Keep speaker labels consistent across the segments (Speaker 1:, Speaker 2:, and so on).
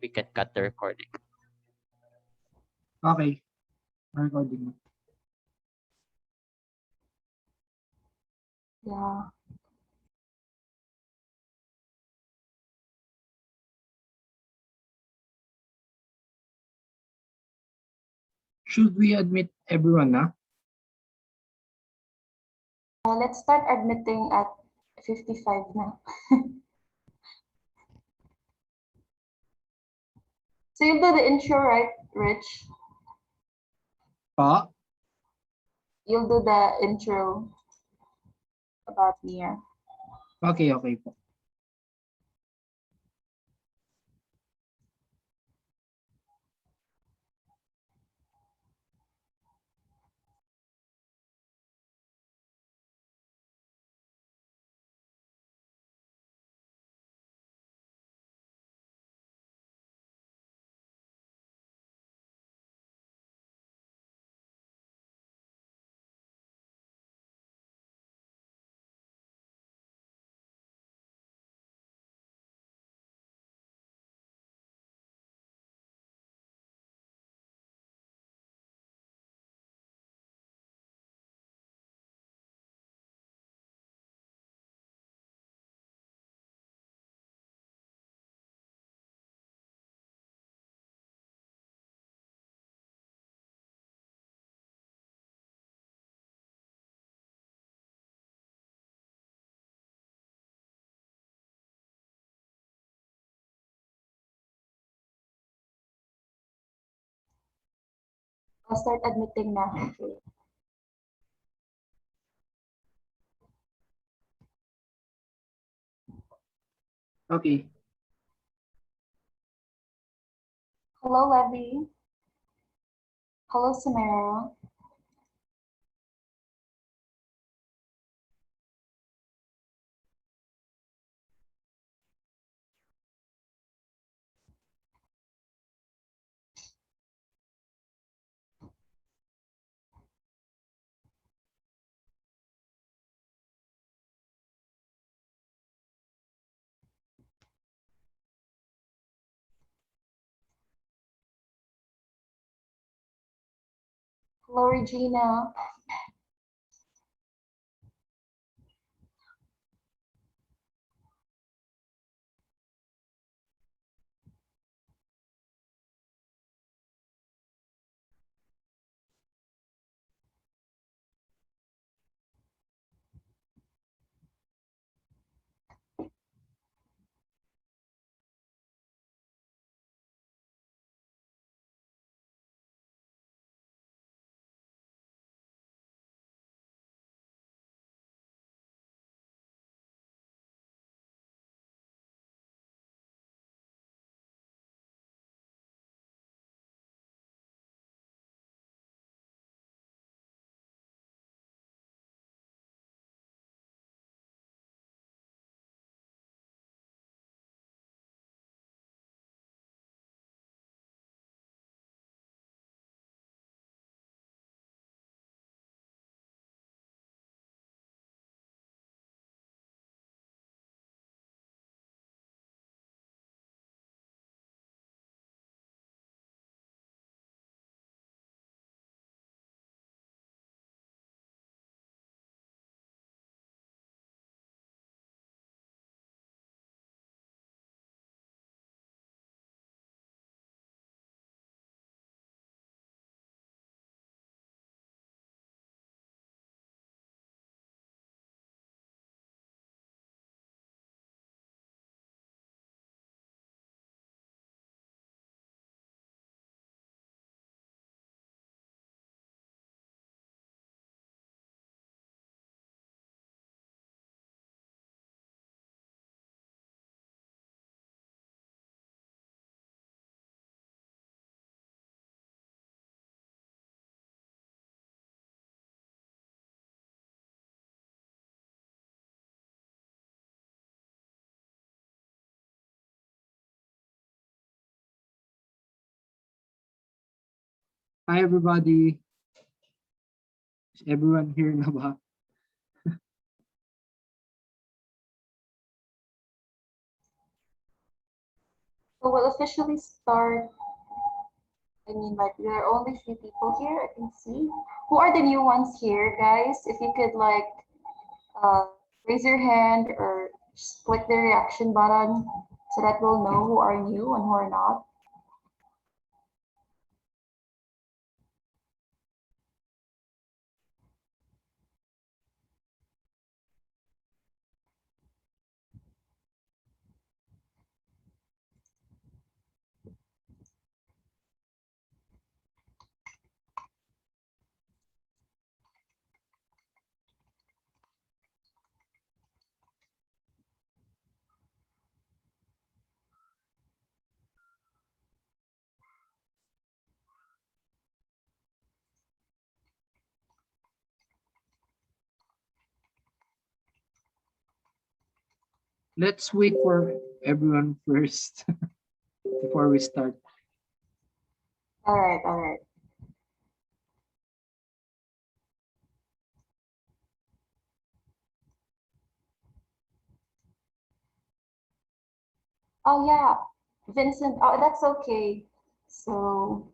Speaker 1: we can cut the recording.
Speaker 2: Okay. Recording.
Speaker 3: Yeah.
Speaker 2: Should we admit everyone na?
Speaker 3: Let's start admitting at 55 now. So you'll do the intro, right, Rich?
Speaker 2: Pa?
Speaker 3: You'll do the intro about Mia.
Speaker 2: Okay, okay po.
Speaker 3: I'll start admitting now. Okay.
Speaker 2: Okay.
Speaker 3: Hello, Levy. Hello, Samara. Hello, Regina.
Speaker 2: Hi everybody. Is everyone here na ba?
Speaker 3: So we'll officially start. I mean, like, there are only few people here, I can see. Who are the new ones here, guys? If you could, like, uh, raise your hand or just click the reaction button so that we'll know who are new and who are not.
Speaker 2: Let's wait for everyone first before we start.
Speaker 3: All right, all right. Oh, yeah, Vincent, oh, that's okay. So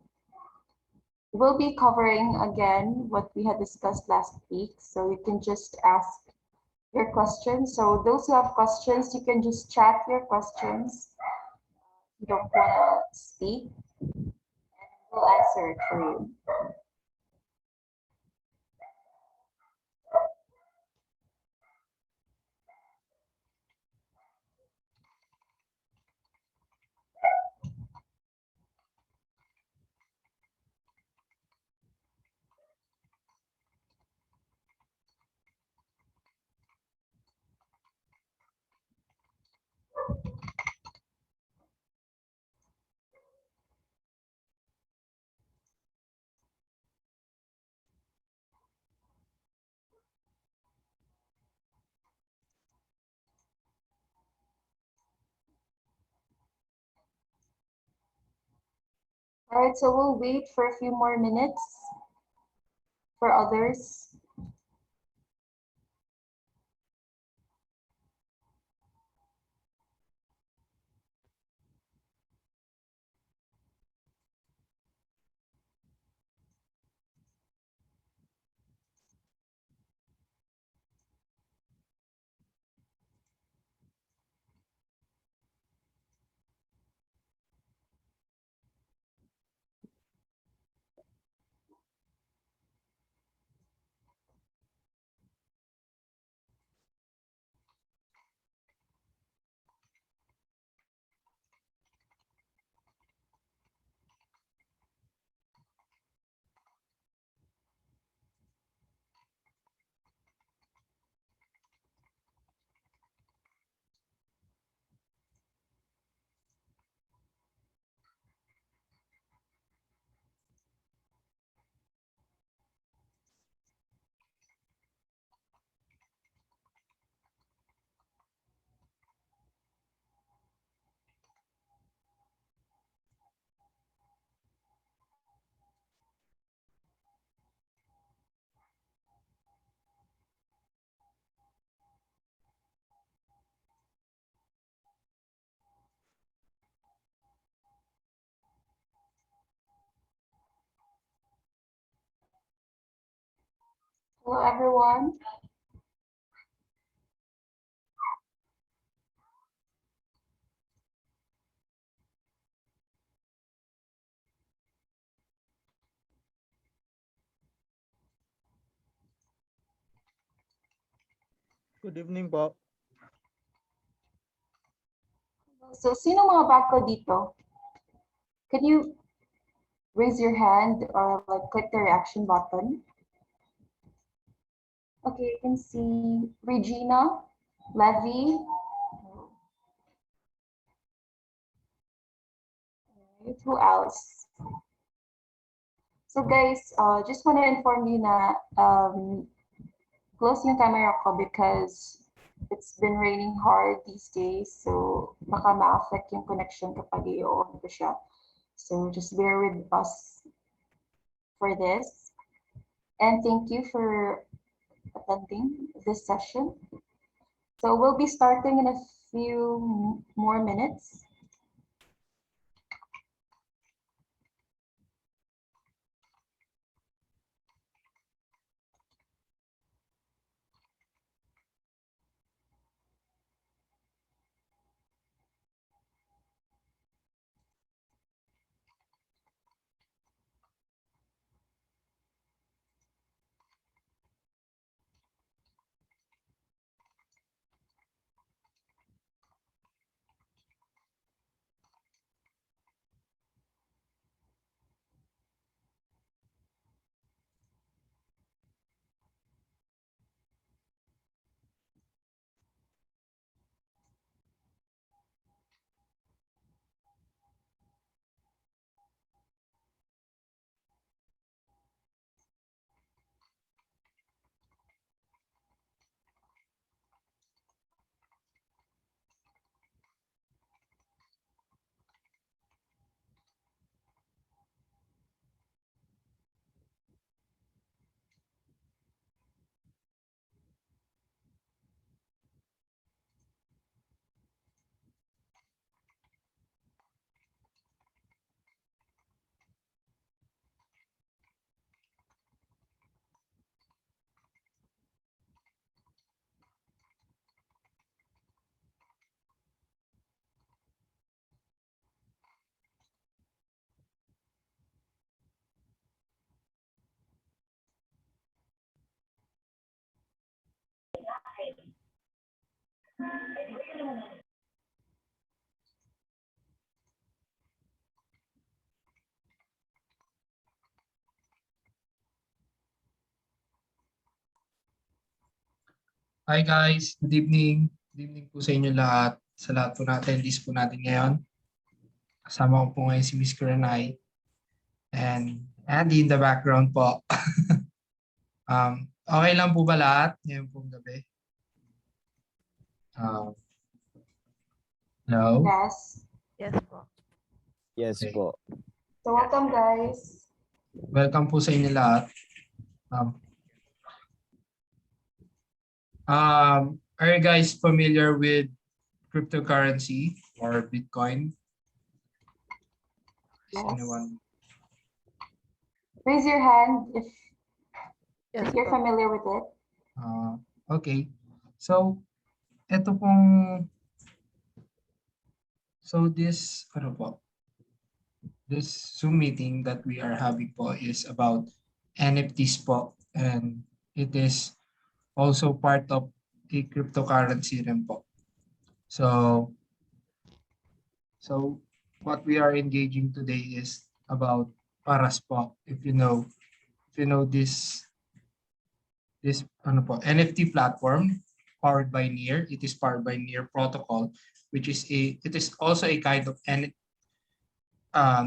Speaker 3: we'll be covering again what we had discussed last week. So you can just ask your questions. So those who have questions, you can just chat your questions. You don't want to speak, we'll answer it for you. All right, so we'll wait for a few more minutes for others. Hello, everyone.
Speaker 1: Good evening po.
Speaker 3: So, sino mga bago dito? Can you raise your hand or like click the reaction button? Okay, you can see Regina, Levy. Right, who else? So guys, just want to inform you na close yung camera ko because it's been raining hard these days. So baka ma-affect yung connection kapag i-on ko siya. So just bear with us for this. And thank you for attending this session. So we'll be starting in a few more minutes.
Speaker 2: Hi guys, good evening. Good evening po sa inyo lahat. Sa lahat po natin, attendees po natin ngayon. Kasama ko po ngayon si Miss Kuranay and Andy in the background po. Okay lang po ba lahat ngayon pong gabi? Hello?
Speaker 3: Yes.
Speaker 1: Yes po.
Speaker 4: Yes
Speaker 2: Okay.
Speaker 4: po.
Speaker 3: So welcome, guys.
Speaker 2: Welcome po sa inyo lahat. Are you guys familiar with cryptocurrency or Bitcoin? Is
Speaker 3: Yes.
Speaker 2: anyone?
Speaker 3: Raise your hand if
Speaker 1: Yes
Speaker 3: you're
Speaker 1: po.
Speaker 3: familiar with it.
Speaker 2: Okay. So, ito pong this Zoom meeting that we are having po is about NFTs po, and it is also part of a cryptocurrency rin po. So what we are engaging today is about Paras po. If you know this NFT platform powered by Near. It is powered by Near protocol, which is it is also a kind of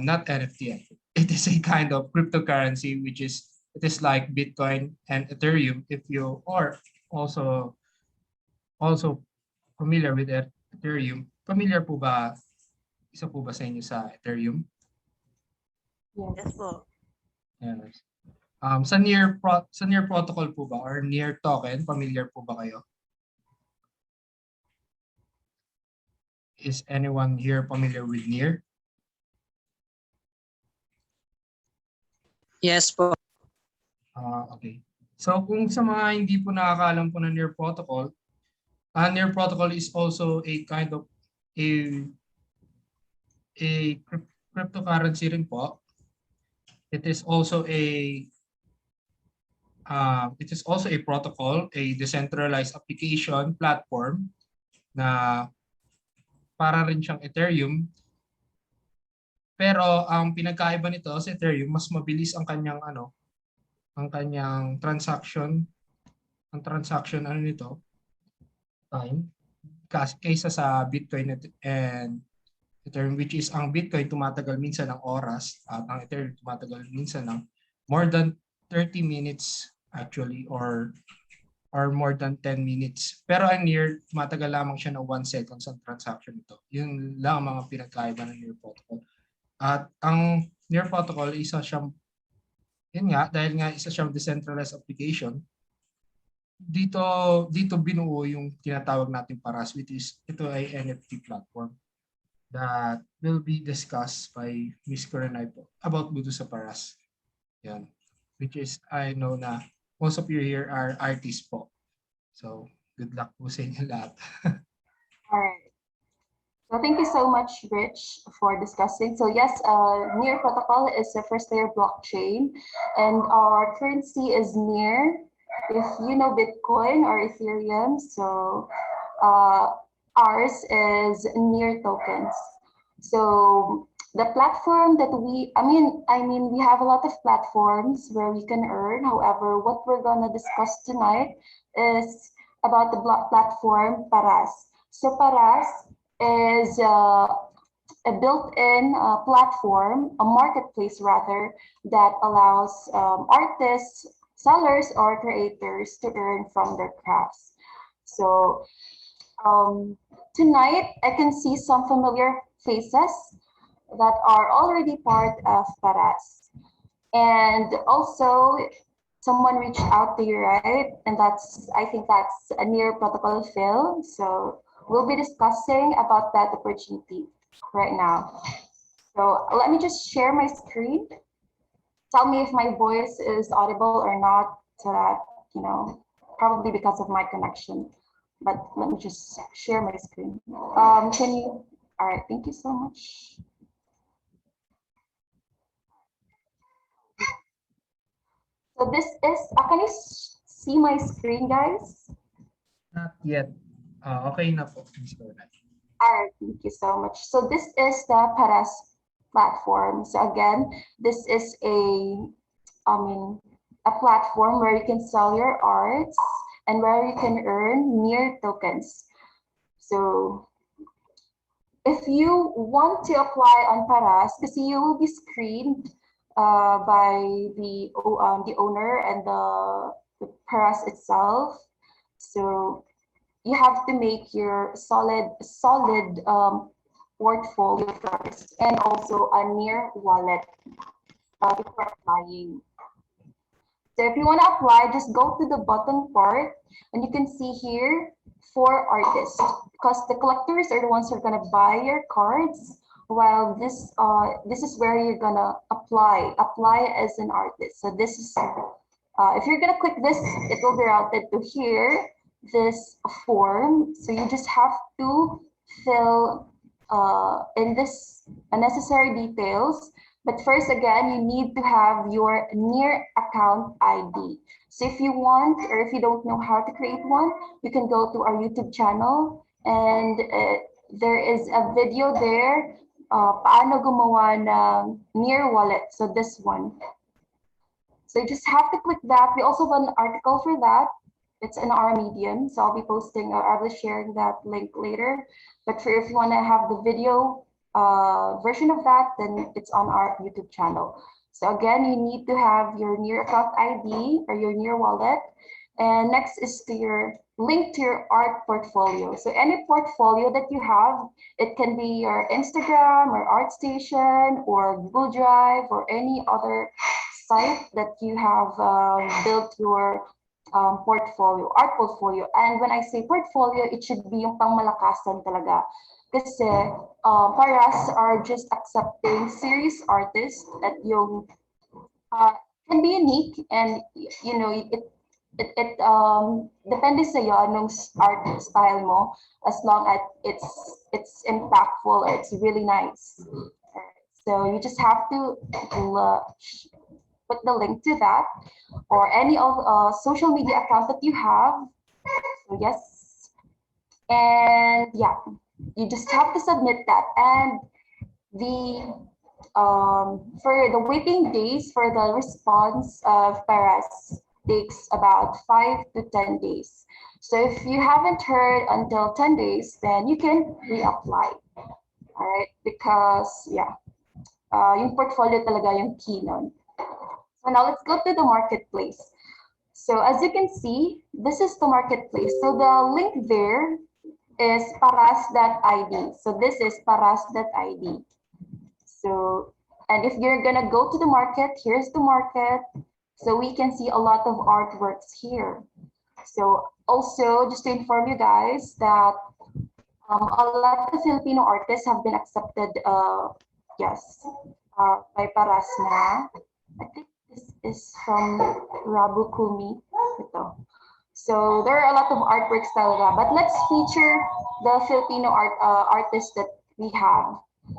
Speaker 2: not NFT. It is a kind of cryptocurrency, which is it is like Bitcoin and Ethereum. If you are also familiar with Ethereum, familiar po ba? Isa po ba sa inyo sa Ethereum?
Speaker 1: Yes po.
Speaker 2: Yes. Sa Near protocol po ba or Near token, familiar po ba kayo? Is anyone here familiar with Near?
Speaker 5: Yes po.
Speaker 2: Okay. So kung sa mga hindi po nakakaalam po ng Near protocol, Near protocol is also a kind of a cryptocurrency rin po. It is also a protocol, a decentralized application platform na para rin siyang Ethereum. Pero ang pinagkaiba nito sa Ethereum, mas mabilis ang kanyang transaction nito time kaysa sa Bitcoin and Ethereum, which is ang Bitcoin tumatagal minsan ng oras at ang Ethereum tumatagal minsan ng more than 30 minutes actually or more than 10 minutes. Pero ang Near, tumatagal lamang siya ng 1 second sa transaction nito. Yun lang ang mga pinagkaiba ng Near protocol. At ang Near protocol, isa siyang decentralized application, dito binuo yung tinatawag nating Paras, which is ito ay NFT platform that will be discussed by Ms. Kuranay po about dito sa Paras. Yan. Which is, I know na most of you here are artists po. So, good luck po sa inyo lahat.
Speaker 3: All right. So thank you so much, Rich, for discussing. So yes, Near protocol is a first layer blockchain, and our currency is Near. If you know Bitcoin or Ethereum, so ours is Near tokens. So the platform that we have a lot of platforms where we can earn. However, what we're gonna discuss tonight is about the platform Paras. So Paras is a built-in platform, a marketplace rather, that allows artists, sellers, or creators to earn from their crafts. So tonight, I can see some familiar faces that are already part of Paras. And also, someone reached out to you, right? And I think that's a Near protocol Phil. So we'll be discussing about that opportunity right now. So let me just share my screen. Tell me if my voice is audible or not, so that, probably because of my connection. But let me just share my screen. All right, thank you so much. So this is, can you see my screen, guys?
Speaker 2: Not yet. Okay na po, Miss Ronald.
Speaker 3: All right, thank you so much. So this is the Paras platform. So again, this is a platform where you can sell your arts and where you can earn near tokens. So if you want to apply on Paras, because you will be screened by the owner and the Paras itself. So you have to make your solid portfolio first, and also a near wallet before applying. So if you want to apply, just go to the bottom part, and you can see here for artists, because the collectors are the ones who are gonna buy your cards, while this is where you're gonna apply as an artist. So this is if you're gonna click this, it will be routed to here, this form. So you just have to fill in this unnecessary details. But first, again, you need to have your near account ID. So if you want, or if you don't know how to create one, you can go to our YouTube channel, and there is a video there, paano gumawa ng near wallet. So this one. So you just have to click that. We also have an article for that. It's in our Medium, so I'll be posting, I'll be sharing that link later. But for if you want to have the video version of that, then it's on our YouTube channel. So again, you need to have your near account ID or your near wallet. And next is to your link to your art portfolio. So any portfolio that you have, it can be your Instagram or ArtStation or Google Drive or any other site that you have built your art portfolio. And when I say portfolio, it should be yung pangmalakasan talaga. Kasi Paras are just accepting serious artists at yung can be unique, and you know it depende sa iyo anong art style mo, as long as it's impactful or it's really nice. So you just have to put the link to that or any of social media accounts that you have. So yes, and yeah, you just have to submit that. And the for the waiting days for the response of Paras takes about 5 to 10 days. So if you haven't heard until 10 days, then you can reapply. All right, because yeah, yung portfolio talaga yung key nun. So now let's go to the marketplace. So as you can see, this is the marketplace. So the link there is paras.id. So this is paras.id. So, and if you're gonna go to the market, here's the market. So we can see a lot of artworks here. So also, just to inform you guys that a lot of Filipino artists have been accepted, yes, by Paras na. I think this is from Rabu Kumi. Ito. So there are a lot of artworks talaga, but let's feature the Filipino artists that we have. The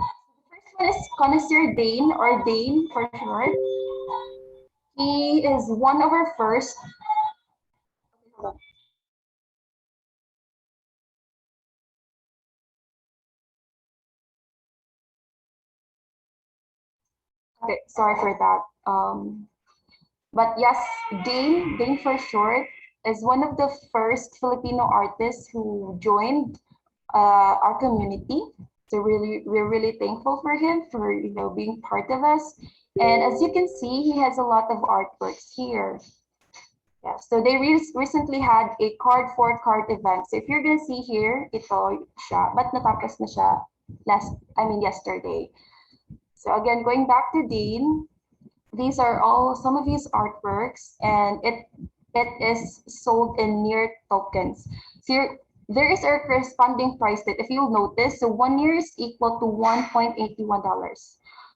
Speaker 3: first one is Connoisseur Dane, or Dane for short. He is one of our first. Okay, sorry for that. But yes, Dane for short, is one of the first Filipino artists who joined our community. So we're really thankful for him for being part of us. And as you can see, he has a lot of artworks here. Yeah, so they recently had a card for card event. So if you're gonna see here, ito siya, but natapos na siya yesterday. So again, going back to Dean, these are all some of his artworks, and it is sold in near tokens. So there is a corresponding price that if you'll notice, so 1 year is equal to $1.81.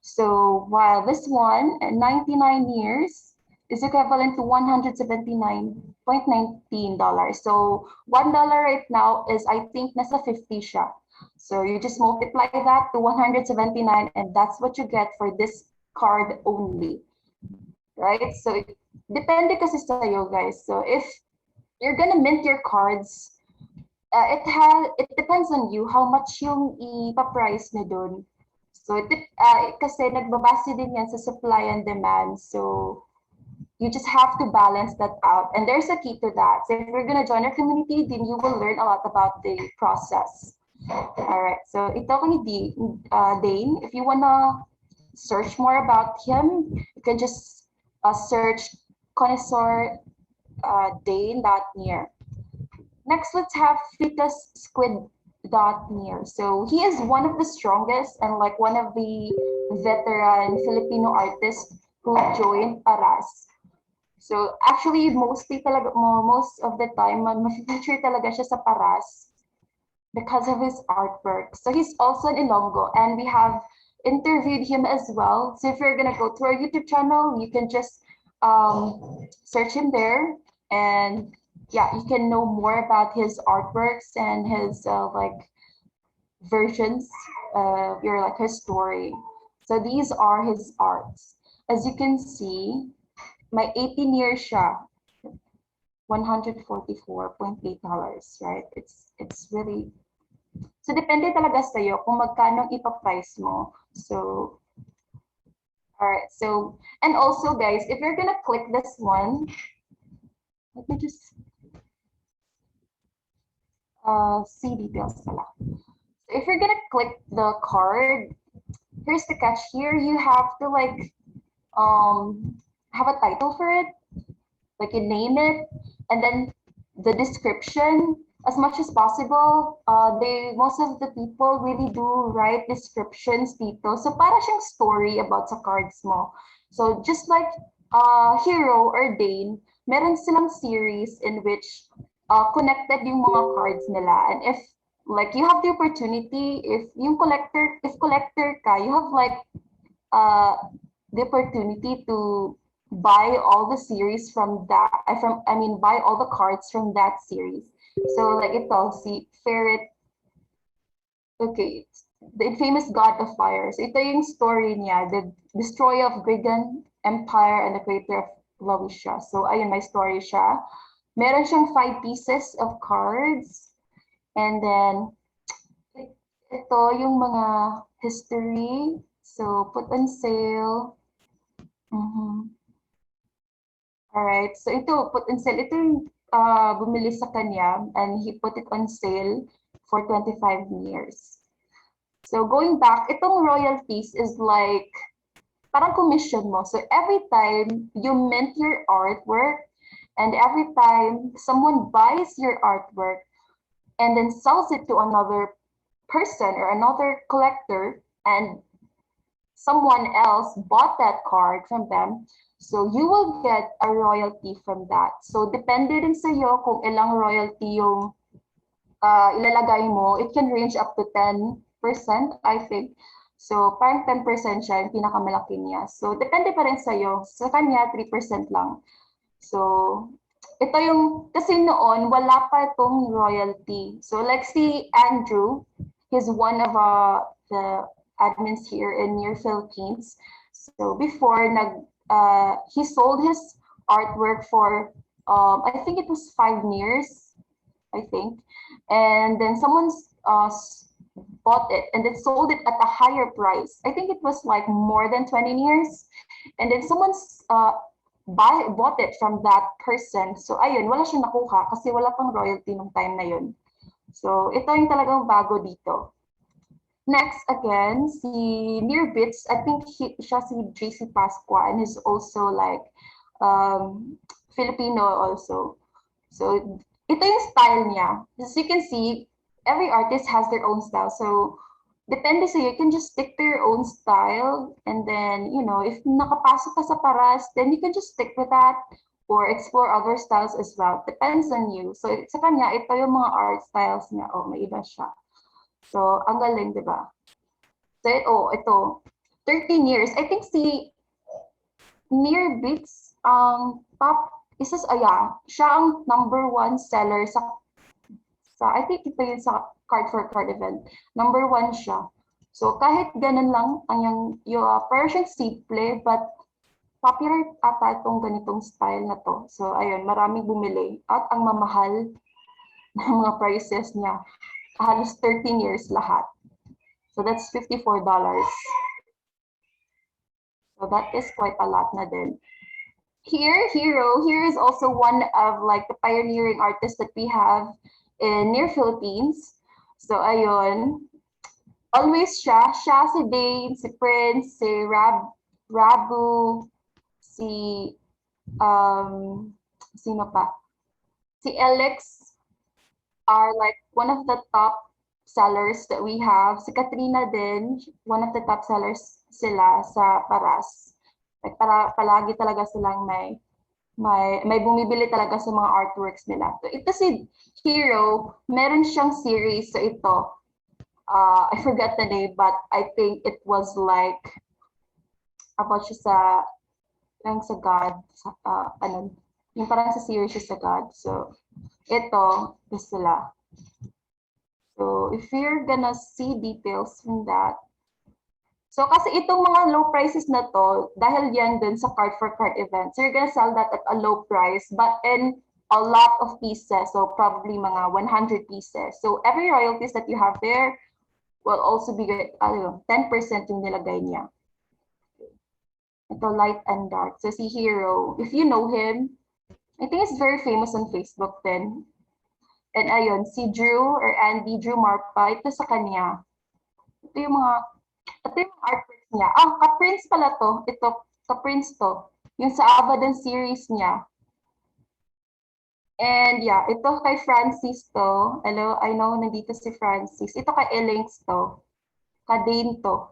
Speaker 3: So while this one, 99 years, is equivalent to $179.19. So $1 right now is, I think, nasa 50 siya. So you just multiply that to 179, and that's what you get for this card only, right? So depende kasi sa'yo, guys. So if you're gonna mint your cards, it depends on you how much yung ipa-price mo dun. So kasi nagbabase din yan sa supply and demand. So you just have to balance that out. And there's a key to that. So if you're gonna join our community, then you will learn a lot about the process. All right. So ito ko ni Dane. If you wanna search more about him, you can just search connoisseur Dane.near. Next, let's have Flitus Squid.near. So he is one of the strongest and like one of the veteran Filipino artists who joined Aras. So actually, most of the time, ma-feature talaga siya sa Paras because of his artwork. So he's also an Ilonggo, and we have interviewed him as well. So if you're gonna go to our YouTube channel, you can just search him there, and yeah, you can know more about his artworks and his like versions of your like his story. So these are his arts. As you can see, my 18 years siya, $144.8, right? It's really, so depende talaga sa'yo kung magkano ipa-price mo. So, all right. So, and also guys, if you're gonna click this one, let me just see details pala. So if you're gonna click the card, here's the catch. Here you have to like have a title for it, like you name it, and then the description as much as possible. Most of the people really do write descriptions dito. So para siyang story about sa cards mo. So just like Hero or Dane, meron silang series in which connected yung mga cards nila. And if like you have the opportunity, if collector ka, you have like the opportunity to buy all the series from that, buy all the cards from that series. So like ito, si Ferret, okay, the infamous god of fire. So ito yung story niya, the destroyer of Grigan Empire and the creator of Lawisha. So ayun, may story siya. Meron siyang 5 pieces of cards. And then, ito yung mga history. So put on sale. Alright, so ito, put on sale. Ito yung bumili sa kanya, and he put it on sale for 25 years. So going back, itong royalties is like, parang commission mo. So every time you mint your artwork, and every time someone buys your artwork and then sells it to another person or another collector, and someone else bought that card from them, so you will get a royalty from that. So depende din sa iyo kung ilang royalty yung ilalagay mo. It can range up to 10%, I think. So parang 10% siya yung pinakamalaki niya. So depende pa rin sa iyo. Sa kanya 3% lang. So ito yung, kasi noon wala pa itong royalty. So like si Andrew, he's one of the admins here in near Philippines. So before he sold his artwork for I think it was 5 years, I think, and then someone's bought it and then sold it at a higher price. I think it was like more than 20 years, and then someone's bought it from that person. So ayun, wala siyang nakuha kasi wala pang royalty nung time na yun. So ito yung talagang bago dito. Next, again, si Near Bits, I think siya si JC Pasqua, and he's also like Filipino also. So ito yung style niya. As you can see, every artist has their own style. So depende sa you can just stick to your own style, and then, you know, if nakapasok ka sa Paras, then you can just stick with that or explore other styles as well. Depends on you. So sa kanya, ito yung mga art styles niya. Oh, may iba siya. So, ang galing, di ba? So, ito, 13 years. I think si Near Beats, siya ang #1 seller sa I think ito yun sa card for card event. #1 siya. So, kahit ganun lang, parang siyang simple, but popular ata itong ganitong style na to. So, ayun, maraming bumili. At ang mamahal, ng mga prices niya. Halos 13 years lahat. So that's $54. So that is quite a lot na din. Here is also one of like the pioneering artists that we have in near Philippines. So ayun, always siya, si Dane, si Prince, si Rabu, si sino pa? Si Alex are like one of the top sellers that we have. Si Katrina din, one of the top sellers sila sa Paras. Like palagi talaga silang may bumibili talaga sa mga artworks nila. So ito si Hero, meron siyang series. So ito, I forgot the name, but I think it was like about siya sa God, yung parang sa series siya sa God. So ito sila. So if you're gonna see details from that, so kasi itong mga low prices na to, dahil yan dun sa card for card event, so you're gonna sell that at a low price, but in a lot of pieces, so probably mga 100 pieces. So every royalties that you have there will also be 10% yung nilagay niya. Ito, light and dark. So si Hero, if you know him, I think he's very famous on Facebook then. And ayun, si Drew or Andy Drew Marpa, ito sa kanya. Ito yung artworks niya. Ka-Prince pala to. Ito, ka-Prince to. Yung sa Abaddon series niya. And yeah, ito kay Francis to. Hello, I know nandito si Francis. Ito kay Elinks to. Ka-Dane to.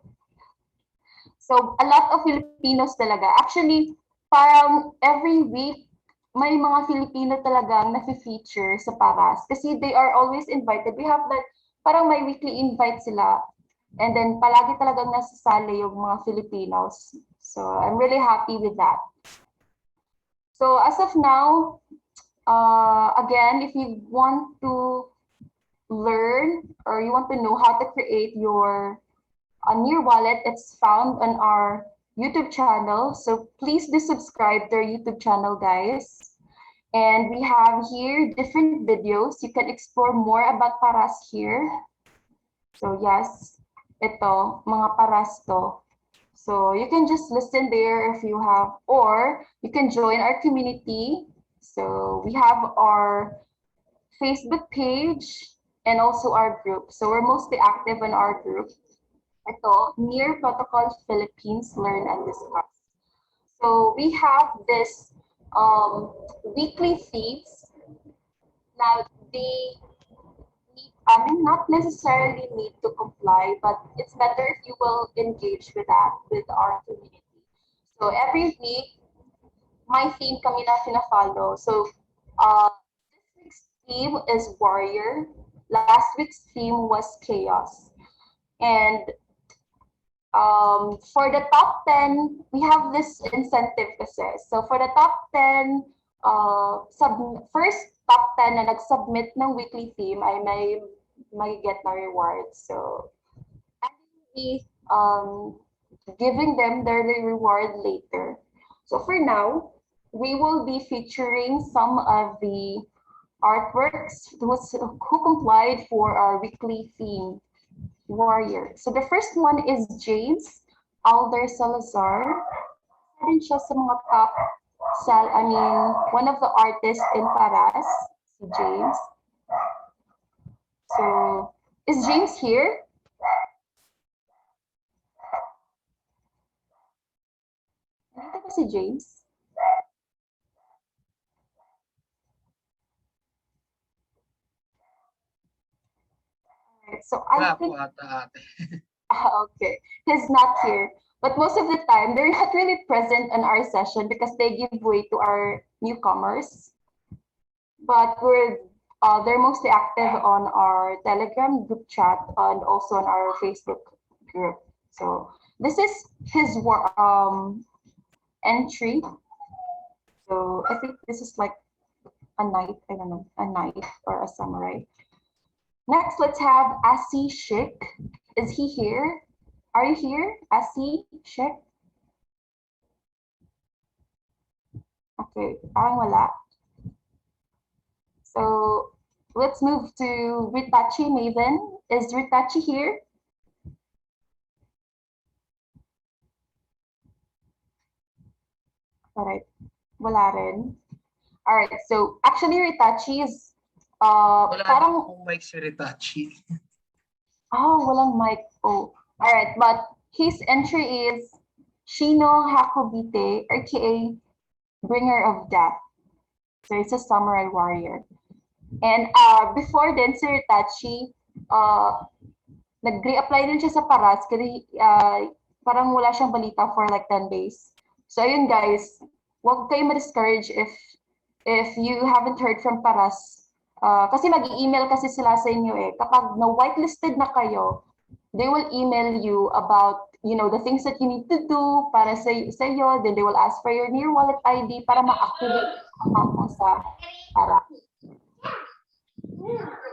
Speaker 3: So, a lot of Filipinos talaga. Actually, parang every week, may mga Filipino talagang na-feature sa Paras. Kasi they are always invited. We have that, parang may weekly invite sila. And then, palagi talagang nasasali yung mga Filipinos. So, I'm really happy with that. So, as of now, again, if you want to learn or you want to know how to create your near wallet, it's found on our YouTube channel. So please do subscribe to our YouTube channel, guys. And we have here different videos. You can explore more about Paras here. So yes, ito, mga Paras to. So you can just listen there if you have, or you can join our community. So we have our Facebook page and also our group. So we're mostly active in our group. Ito, Near Protocol Philippines Learn and Discuss. So we have this weekly themes. Now they not necessarily need to comply, but it's better if you will engage with that with our community. So every week, my theme kami na pina-follow. So this week's theme is Warrior. Last week's theme was Chaos. And for the top 10, we have this incentive kasi. So for the top 10, first top 10 na nag-submit ng weekly theme ay may get na reward. So I will be giving them their reward later. So for now, we will be featuring some of the artworks who complied for our weekly theme. Warrior. So the first one is James Alder Salazar. Rin siya sa mga top one of the artists in Paras, si James. So, is James here? Nandito ba si James? So I think okay, he's not here. But most of the time, they're not really present in our session because they give way to our newcomers. But they're mostly active on our Telegram group chat and also on our Facebook group. So this is his entry. So I think this is like a knight, I don't know, a knight or a samurai. Next, let's have Asi Shik. Is he here? Are you here, Asi Shik? Okay, parang wala. So let's move to Ritachi Maven. Is Ritachi here? Alright, wala rin. Alright, so actually Ritachi is
Speaker 2: Wala
Speaker 3: parang
Speaker 2: akong mic si Ritachi.
Speaker 3: walang mic. Oh, alright, but his entry is Shino Hakobite, aka Bringer of Death. So it's a samurai warrior. And before din si Ritachi, nag-reapply din siya sa Paras kasi parang wala siyang balita for like 10 days. So ayun guys, huwag kayo ma-discourage if you haven't heard from Paras. Kasi mag-email kasi sila sa inyo eh. Kapag na-whitelisted na kayo, they will email you about the things that you need to do para sa iyo. Then they will ask for your near wallet ID para ma-activate account mo sa Paras.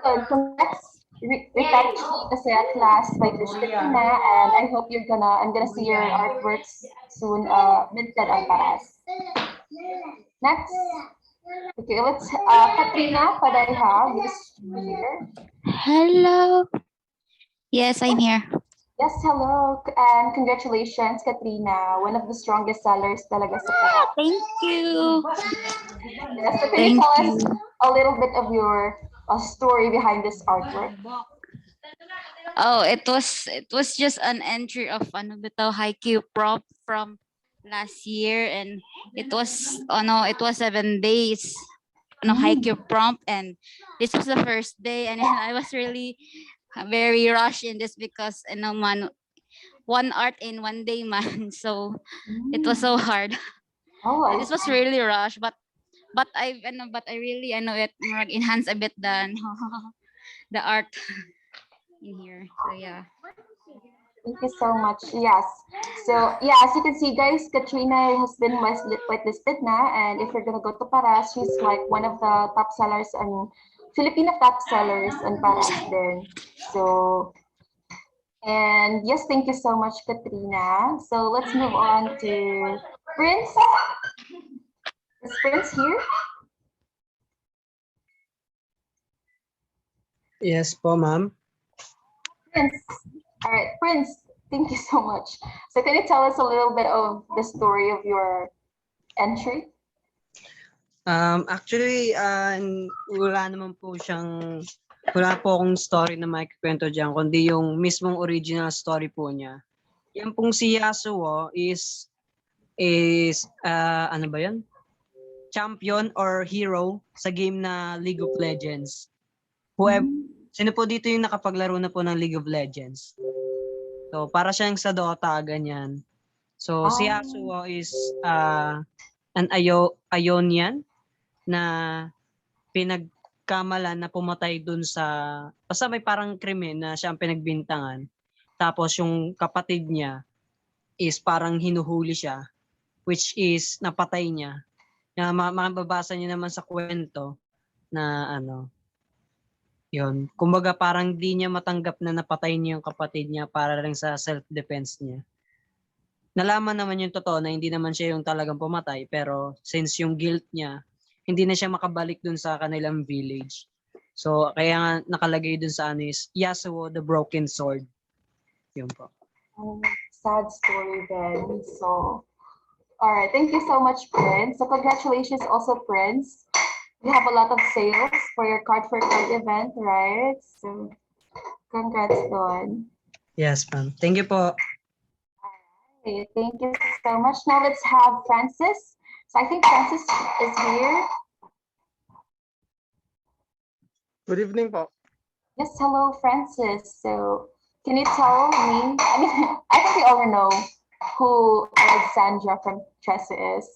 Speaker 3: So next, Ritachi kasi at last by Christina, and I hope I'm gonna see your artworks soon minted ang Paras. Next, okay, let's Katrina Padayha is here.
Speaker 4: Hello. Yes, I'm here.
Speaker 3: Yes, hello, and congratulations, Katrina, one of the strongest sellers talaga sa Paras.
Speaker 4: Thank you.
Speaker 3: Yes, so can
Speaker 4: Thank
Speaker 3: you tell us
Speaker 4: you.
Speaker 3: a little bit of your story behind this artwork?
Speaker 4: Oh, it was just an entry of haiku prop from last year, and it was 7 days haiku prompt, and this was the first day, and then I was really very rushed in this because one art in 1 day man, so it was so hard.
Speaker 3: Oh, I
Speaker 4: This was really rushed, but I really it enhance a bit the art in here. So yeah.
Speaker 3: Thank you so much. Yes. So yeah, as you can see, guys, Katrina has been whitelisted now, and if you're gonna go to Paras, she's like one of the top sellers and Filipino top sellers in Paras then. So, and yes, thank you so much, Katrina. So let's move on to Prince. Is Prince here?
Speaker 5: Yes po, ma'am.
Speaker 3: Prince. All right, Prince, thank you so much. So can you tell us a little bit of the story of your entry?
Speaker 5: Actually, wala po akong story na makikwento dyan, kundi yung mismong original story po niya. Yan pong si Yasuo is ano ba yun? Champion or hero sa game na League of Legends. Sino po dito yung nakapaglaro na po ng League of Legends? So, para siyang sa Dota, ganyan. So, si Yasuo is an Ionian na pinagkamalan na pumatay dun sa, basta may parang krimen na siya ang pinagbintangan. Tapos yung kapatid niya is parang hinuhuli siya, which is napatay niya. Na mababasa niyo naman sa kwento na yun. Kumbaga parang di niya matanggap na napatay niya yung kapatid niya para rin sa self-defense niya. Nalaman naman yung totoo na hindi naman siya yung talagang pumatay, pero since yung guilt niya, hindi na siya makabalik dun sa kanilang village. So, kaya nga nakalagay dun sa is Yasuo the Broken Sword. Yun po.
Speaker 3: Sad story then. So, all right. Thank you so much, Prince. So, congratulations also, Prince. You have a lot of sales for your card for card event, right? So, congrats, Don.
Speaker 5: Yes, ma'am. Thank you po.
Speaker 3: Okay, thank you so much. Now let's have Francis. So I think Francis is here.
Speaker 6: Good evening po.
Speaker 3: Yes, hello, Francis. So can you tell me, I think we all know who Alexandra from Tressa is.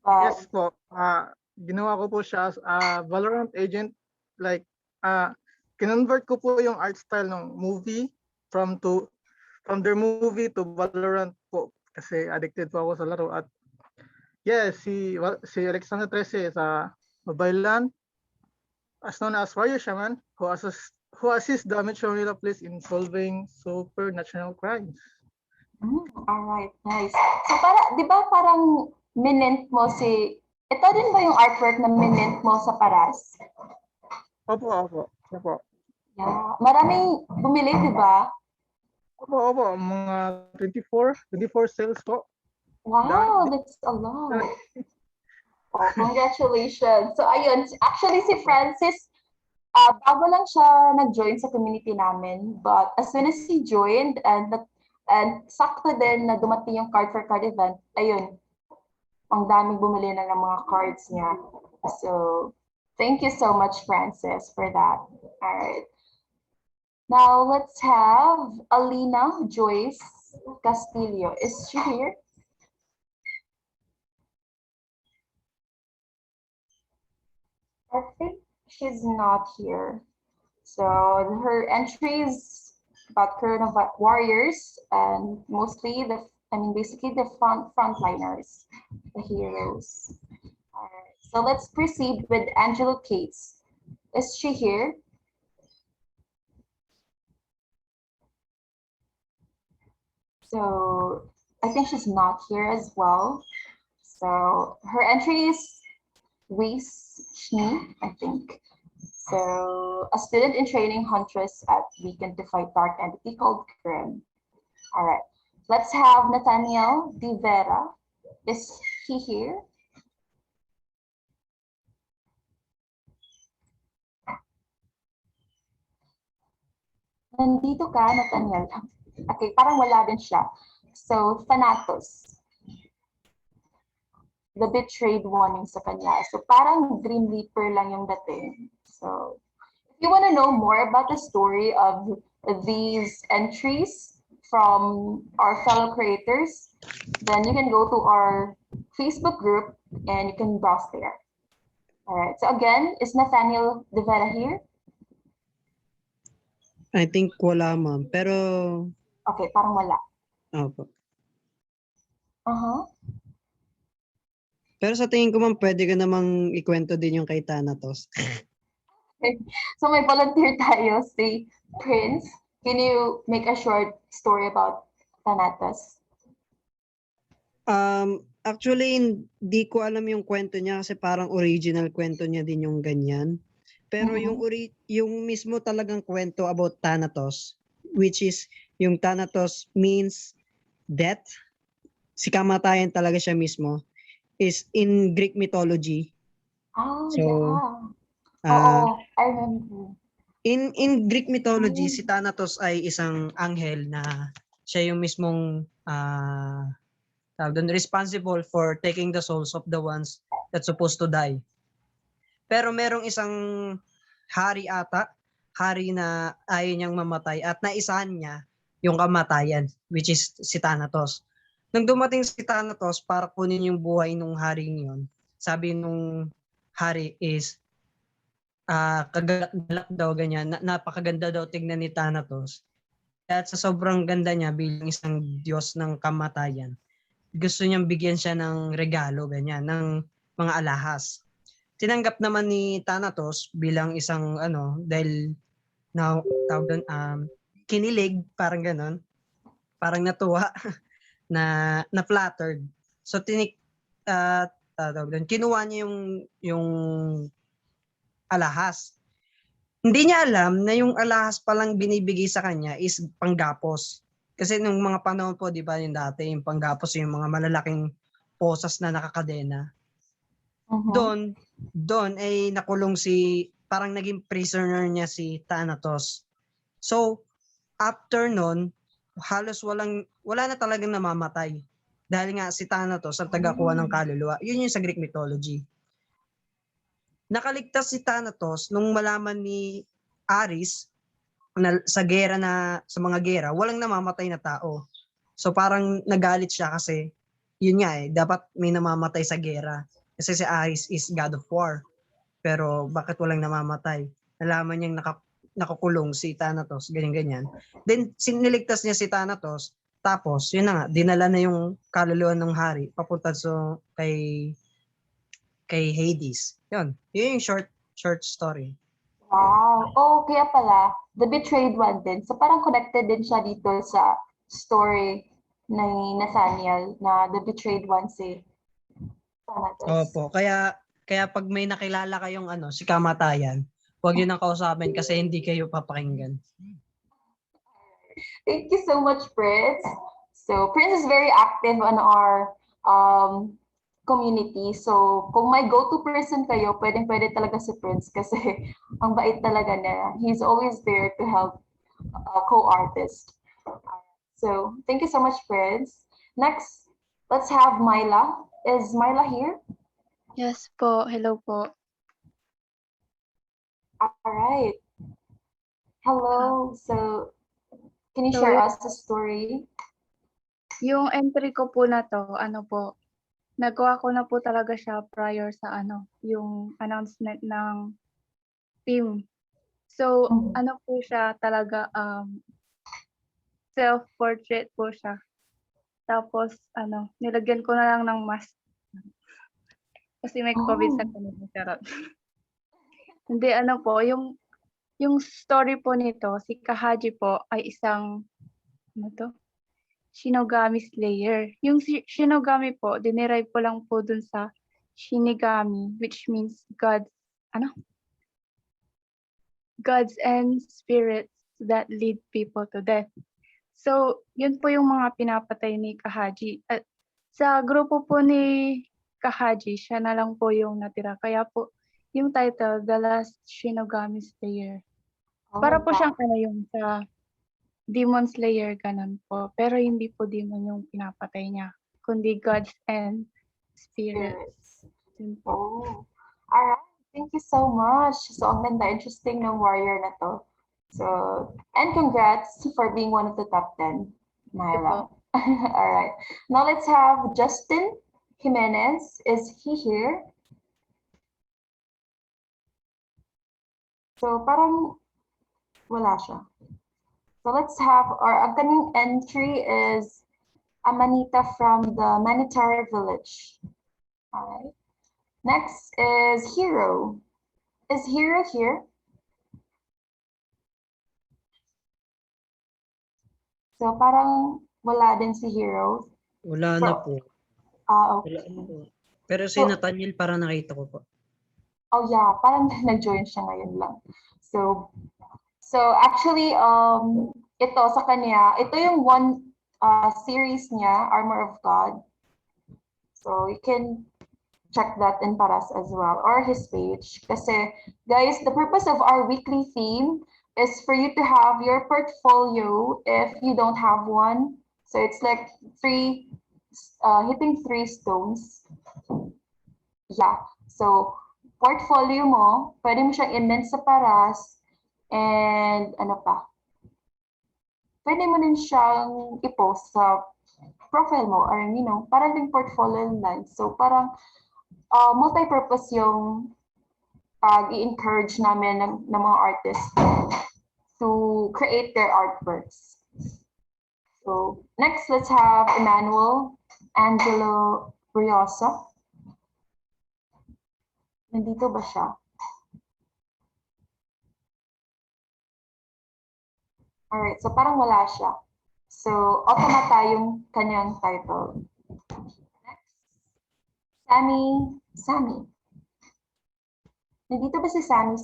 Speaker 3: But
Speaker 6: Yes po. Ginawa ko po siya as Valorant agent. Like, kinonvert ko po yung art style ng movie from their movie to Valorant po. Kasi addicted po ako sa laro. At yes, si Alexandra Trece sa mobile land, as known as Warrior Shaman, who assists the Metro Manila Police in solving supernatural crimes.
Speaker 3: all right, nice. So di ba parang minint mo ito din ba yung artwork na minint mo sa Paras?
Speaker 6: Opo.
Speaker 3: Yeah. Maraming bumili, di ba?
Speaker 6: Opo. Mga 24 sales po.
Speaker 3: Wow, that's a lot. Oh, congratulations. So, ayun. Actually, si Francis, bago lang siya nag-join sa community namin. But as soon as he joined and sakto din na dumating yung card for card event, ayun, ang daming bumili na ng mga cards niya. So, thank you so much, Francis, for that. All right. Now, let's have Alina Joyce Castillo. Is she here? I think she's not here. So her entries about Corona warriors and mostly basically the frontliners, the heroes. All right. So let's proceed with Angela Cates. Is she here? So I think she's not here as well. So her entry is Shni, I think. So a student in training huntress at Beacon to fight dark entity called Grim. All right, let's have Nathaniel De Vera. Is he here? Nandito ka, Nathaniel. Okay, parang wala din siya. So, Thanatos. The betrayed warning sa kanya. So, parang Grim Reaper lang yung dating. So, if you want to know more about the story of these entries from our fellow creators, then you can go to our Facebook group and you can browse there. All right. So again, is Nathaniel De Vera here?
Speaker 5: I think wala, ma'am. Pero,
Speaker 3: Okay, parang wala.
Speaker 5: opo.
Speaker 3: Uh-huh.
Speaker 5: Pero sa tingin ko, ma'am, pwede ka namang ikwento din yung kay Thanatos.
Speaker 3: Okay. So may volunteer tayo, si Prince. Can you make a short story about Thanatos?
Speaker 5: Actually, hindi ko alam yung kwento niya kasi parang original kwento niya din yung ganyan. Pero yung mismo talagang kwento about Thanatos, which is yung Thanatos means death. Si kamatayan talaga siya mismo is in Greek mythology.
Speaker 3: Oh,
Speaker 5: So,
Speaker 3: yeah. Oo, I remember.
Speaker 5: In Greek mythology, si Thanatos ay isang anghel na siya yung mismong responsible for taking the souls of the ones that's supposed to die. Pero merong isang hari na ayaw niyang mamatay at naisahan niya yung kamatayan, which is si Thanatos. Nang dumating si Thanatos para kunin yung buhay ng hari niyon, sabi nung hari is kagalak daw ganyan, napakaganda daw tignan ni Thanatos. At sa sobrang ganda niya bilang isang Diyos ng kamatayan, gusto niyang bigyan siya ng regalo ganyan, ng mga alahas. Tinanggap naman ni Thanatos bilang isang dahil kinilig, parang ganon, parang natuwa na flattered. So kinuha niya yung alahas. Hindi niya alam na yung alahas palang binibigay sa kanya is panggapos. Kasi nung mga panahon po, di ba, yung dati, yung panggapos, yung mga malalaking posas na nakakadena. Doon ay nakulong parang naging prisoner niya si Thanatos. So, after nun, halos wala na talagang namamatay. Dahil nga si Thanatos ang tagakuha ng kaluluwa. Yun yung sa Greek mythology. Nakaligtas si Thanatos nung malaman ni Ares na sa mga gera, walang namamatay na tao. So parang nagalit siya kasi yun nga dapat may namamatay sa gera. Kasi si Ares is God of War. Pero bakit walang namamatay? Nalaman niyang nakakulong si Thanatos, ganyan-ganyan. Then siniligtas niya si Thanatos, tapos yun na nga, dinala na yung kaluluwa ng hari papunta kay Hades. Yun yung short story.
Speaker 3: Wow. Oh, kaya pala, The Betrayed One din. So parang connected din siya dito sa story ni Nathaniel na The Betrayed One si Thanatos.
Speaker 5: Opo, kaya pag may nakilala kayong si kamatayan, Huwag yun ang kausapin kasi hindi kayo papakinggan.
Speaker 3: Thank you so much, Prince. So Prince is very active on our community. So kung may go-to person kayo, pwedeng-pwede talaga si Prince kasi ang bait talaga niya. He's always there to help co-artist. So thank you so much, Prince. Next, let's have Myla. Is Myla here?
Speaker 7: Yes po, hello po.
Speaker 3: All right. Hello. So can you
Speaker 7: So,
Speaker 3: share us the story?
Speaker 7: Yung entry ko po na to, ano po, nagawa ko na po talaga siya prior sa yung announcement ng team. So, ano po siya talaga, self-portrait po siya. Tapos, nilagyan ko na lang ng mask. Kasi may COVID sa kanila, charot. Hindi, yung story po nito, si Kahaji po ay isang, Shinigami Slayer. Yung Shinigami po, dinerive po lang po dun sa Shinigami, which means gods and spirits that lead people to death. So, yun po yung mga pinapatay ni Kahaji. At sa grupo po ni Kahaji, siya na lang po yung natira. Kaya po, yung title, The Last Shinigami Slayer. Para po siyang yung sa Demon Slayer, ganun po. Pero hindi po demon yung pinapatay niya, kundi gods and spirits. Yun po.
Speaker 3: Oh, all right. Thank you so much. So, ang ganda, interesting ng warrior na to. So, and congrats for being one of the top 10, Nyla. All right. Now let's have Justin Jimenez. Is he here? So, parang wala siya. So let's have our upcoming entry is Amanita from the Manitari village. All right. Next is Hero. Is Hero here? So parang wala din si Hero.
Speaker 5: Wala na po.
Speaker 3: Okay.
Speaker 5: Wala na po. Pero si
Speaker 3: So-
Speaker 5: Nathaniel parang nakita ko po.
Speaker 3: Oh yeah, parang nag-join siya ngayon lang. So actually, ito sa kanya, ito yung one series niya, Armor of God. So you can check that in Paras as well, or his page. Kasi guys, the purpose of our weekly theme is for you to have your portfolio if you don't have one. So it's like hitting 3 stones. Yeah. So portfolio mo, pwede mo siyang i-mint sa Paras. And ano pa? Pwede mo din siyang i-post sa profile mo or parang din portfolio lang. So parang multi-purpose yung i-encourage namin ng mga artists to create their artworks. So next, let's have Emmanuel Angelo Briosa. Nandito ba siya? Alright, so parang wala siya. So, automata yung kanyang title. Next, Sammy. Nandito ba si Sammy?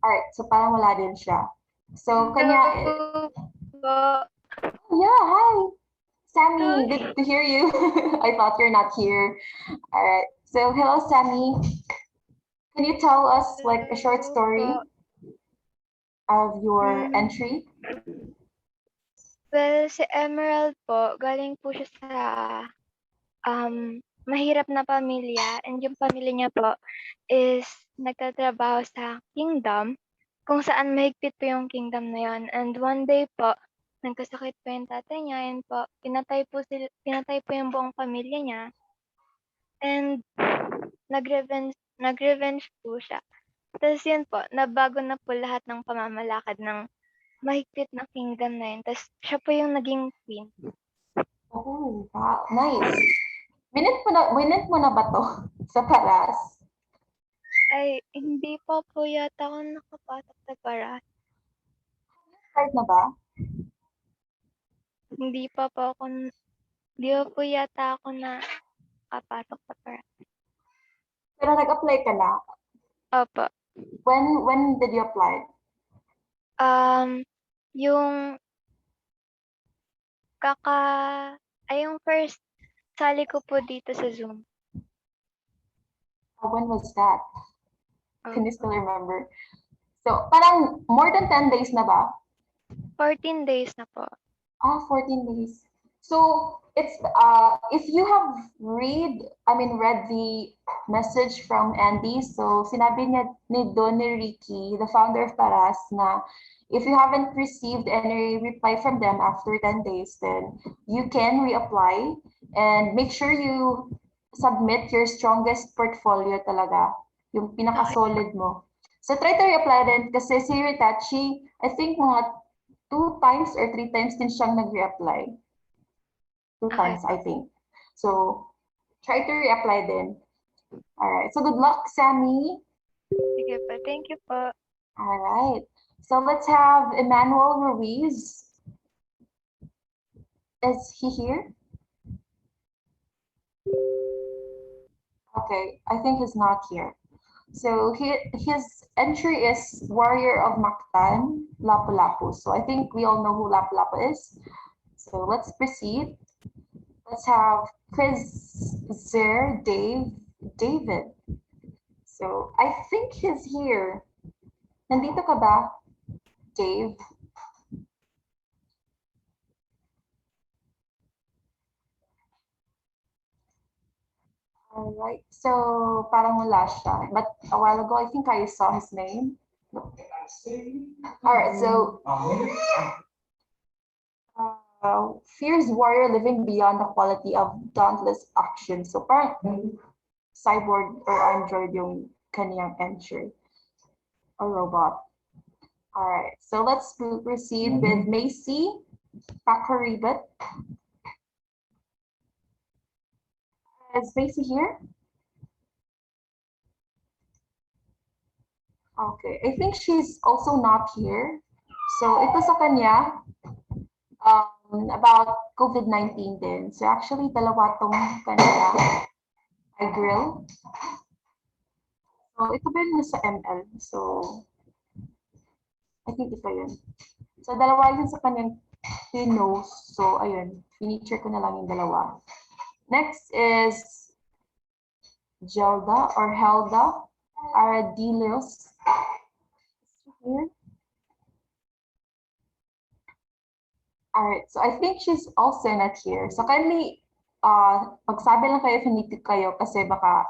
Speaker 3: Alright, so parang wala din siya. So, kanya... Yeah, hi! Sammy, good to hear you. I thought you're not here. Alright, so hello, Sammy. Can you tell us like a short story of your entry?
Speaker 8: Well, si Emerald po, galing po siya sa mahirap na pamilya, and yung pamilya niya po is nagtatrabaho sa kingdom, kung saan mahigpit po yung kingdom na yon. And one day po, nagkasakit po yung tatay niya, and po, pinatay po yung buong pamilya niya. And nag-revenge po siya. Tapos yun po, nabago na po lahat ng pamamalakad ng mahigpit na kingdom na yun. Tapos siya po yung naging queen.
Speaker 3: Oh, wow, nice. Winit mo na ba to sa Paras?
Speaker 8: Ay, hindi pa po yata ako nakapatok sa Paras.
Speaker 3: Start na ba?
Speaker 8: Hindi pa po yata ako nakapatok sa Paras.
Speaker 3: Pero nag-apply ka na.
Speaker 8: Opo.
Speaker 3: When did you apply?
Speaker 8: Yung yung first sali ko po dito sa Zoom.
Speaker 3: When was that? Can you
Speaker 8: Opo.
Speaker 3: still remember? So, parang more than 10 days na ba?
Speaker 8: 14 days na po.
Speaker 3: 14 days. So, it's if you have read the message from Andy, so sinabi niya ni Ricky, the founder of Paras, na if you haven't received any reply from them after 10 days, then you can reapply and make sure you submit your strongest portfolio talaga, yung pinaka-solid mo. So, try to reapply din kasi si Ritachi, I think mga 2 times or 3 times din siyang nag-reapply. 2
Speaker 8: Okay.
Speaker 3: times, I think. So, try to reapply din. Alright, so good luck, Sammy.
Speaker 8: Sige po. Thank you po.
Speaker 3: Alright, so let's have Emmanuel Ruiz. Is he here? Okay, I think he's not here. So his entry is Warrior of Mactan, Lapu-Lapu. So I think we all know who Lapu-Lapu is. So let's proceed. Let's have Chris Zer David. So I think he's here. Nandito ka ba, Dave? All right, so parang wala siya. But a while ago, I think I saw his name. All right, so fierce warrior living beyond the quality of dauntless action. So parang cyborg or android yung kanyang entry. A robot. All right, so let's proceed with Macy Pakaribet. Is Macy here? Okay, I think she's also not here. So ito sa kanya, about COVID-19 din. So actually, dalawa tong kanila ay grill. So ito ba yung nasa ML? So I think ito yun. So dalawa yun sa kanyang pinos. So ayun, finiture ko na lang yung dalawa. Next is Gelda or Helda Aradilios. Here. All right, so I think she's also not here. So kindly, magsabi lang kayo if hindi kayo kasi baka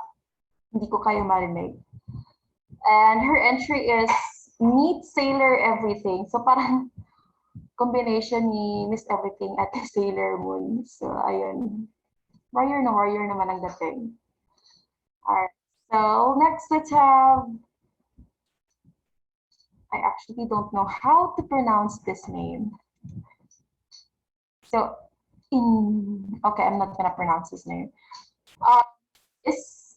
Speaker 3: hindi ko kayo marinig. And her entry is Meet Sailor Everything. So parang combination ni Miss Everything at Sailor Moon. So ayun. Warrior naman ang dating. All right, so next let's have, I actually don't know how to pronounce this name. So, okay, I'm not gonna pronounce his name. Is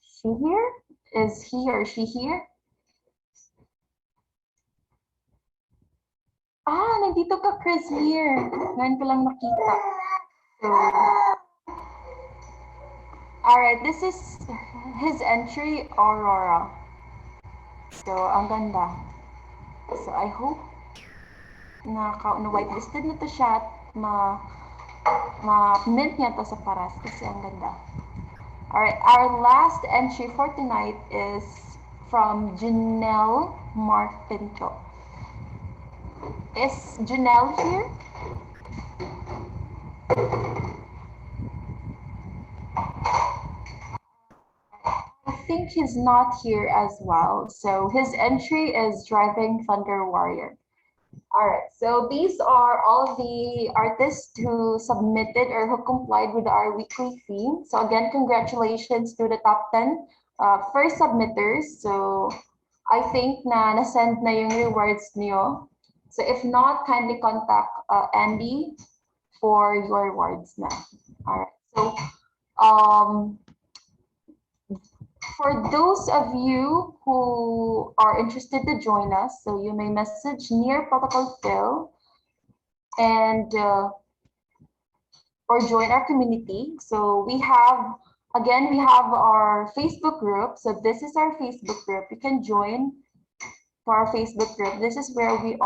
Speaker 3: she here? Is he or she here? Nandito ka, Chris, here. Ngayon ko lang nakita. So, all right, this is his entry, Aurora. So, ang ganda. So, I hope na whitelisted na to siya at ma-mint niya to sa Paras kasi ang ganda. Alright, our last entry for tonight is from Janelle Mark Pinto. Is Janelle here? I think he's not here as well. So his entry is Driving Thunder Warrior. All right, so these are all the artists who submitted or who complied with our weekly theme. So again, congratulations to the top 10 first submitters. So I think na-send na yung rewards niyo. So if not, kindly contact Andy for your rewards na. All right, so for those of you who are interested to join us, so you may message near Protocol Phil and or join our community. So we have Again, we have our Facebook group. So this is our Facebook group. You can join for our Facebook group. This is where we